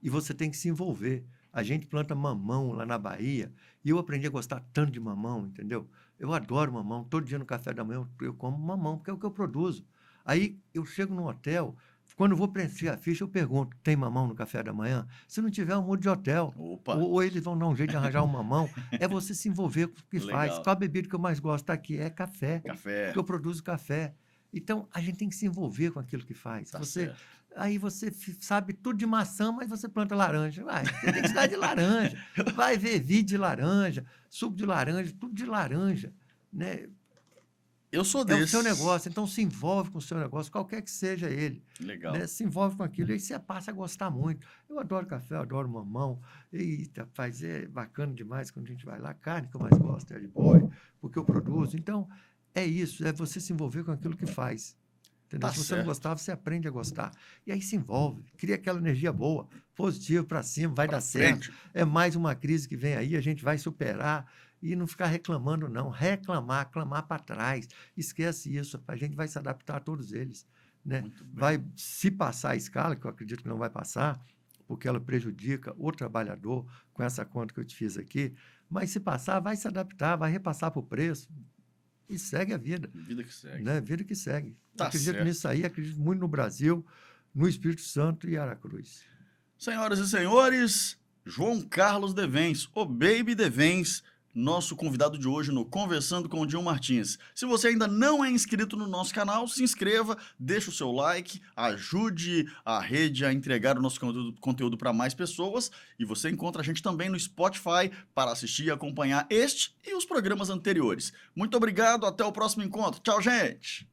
E você tem que se envolver. A gente planta mamão lá na Bahia e eu aprendi a gostar tanto de mamão, entendeu? Eu adoro mamão. Todo dia no café da manhã eu como mamão, porque é o que eu produzo. Aí eu chego no hotel, quando eu vou preencher a ficha, eu pergunto, tem mamão no café da manhã? Se não tiver, eu mudo de hotel. Opa. Ou eles vão dar um jeito de arranjar um mamão. É você se envolver com o que Legal. faz. Qual a bebida que eu mais gosto aqui? É café. Café. Porque eu produzo café. Então, a gente tem que se envolver com aquilo que faz. Tá Você, certo. aí você sabe tudo de maçã, mas você planta laranja. Vai, você tem que estudar de laranja. Vai ver vídeo de laranja, suco de laranja, tudo de laranja. Né? Eu sou É desse. o seu negócio, então se envolve com o seu negócio, qualquer que seja ele. Legal. Né? Se envolve com aquilo, e aí você passa a gostar muito. Eu adoro café, eu adoro mamão. Eita, rapaz, é bacana demais quando a gente vai lá. A carne que eu mais gosto é de boi, porque eu produzo. Então, é isso, é você se envolver com aquilo que faz. Entendeu? Tá Se você certo. não gostava, você aprende a gostar. E aí se envolve, cria aquela energia boa, positiva para cima, vai Pra dar certo. frente. É mais uma crise que vem aí, a gente vai superar. E não ficar reclamando, não. Reclamar, clamar para trás. Esquece isso, a gente vai se adaptar a todos eles. Né? Muito bem. Vai se passar a escala, que eu acredito que não vai passar, porque ela prejudica o trabalhador com essa conta que eu te fiz aqui, mas se passar, vai se adaptar, vai repassar para o preço e segue a vida. Vida que segue. Né? Vida que segue. Tá Acredito certo. nisso aí, acredito muito no Brasil, no Espírito Santo e Aracruz. Senhoras e senhores, João Carlos Devens, o Baby Devens, nosso convidado de hoje no Conversando com o Dinho Martins. Se você ainda não é inscrito no nosso canal, se inscreva, deixa o seu like, ajude a rede a entregar o nosso conteúdo para mais pessoas e você encontra a gente também no Spotify para assistir e acompanhar este e os programas anteriores. Muito obrigado, até o próximo encontro. Tchau, gente!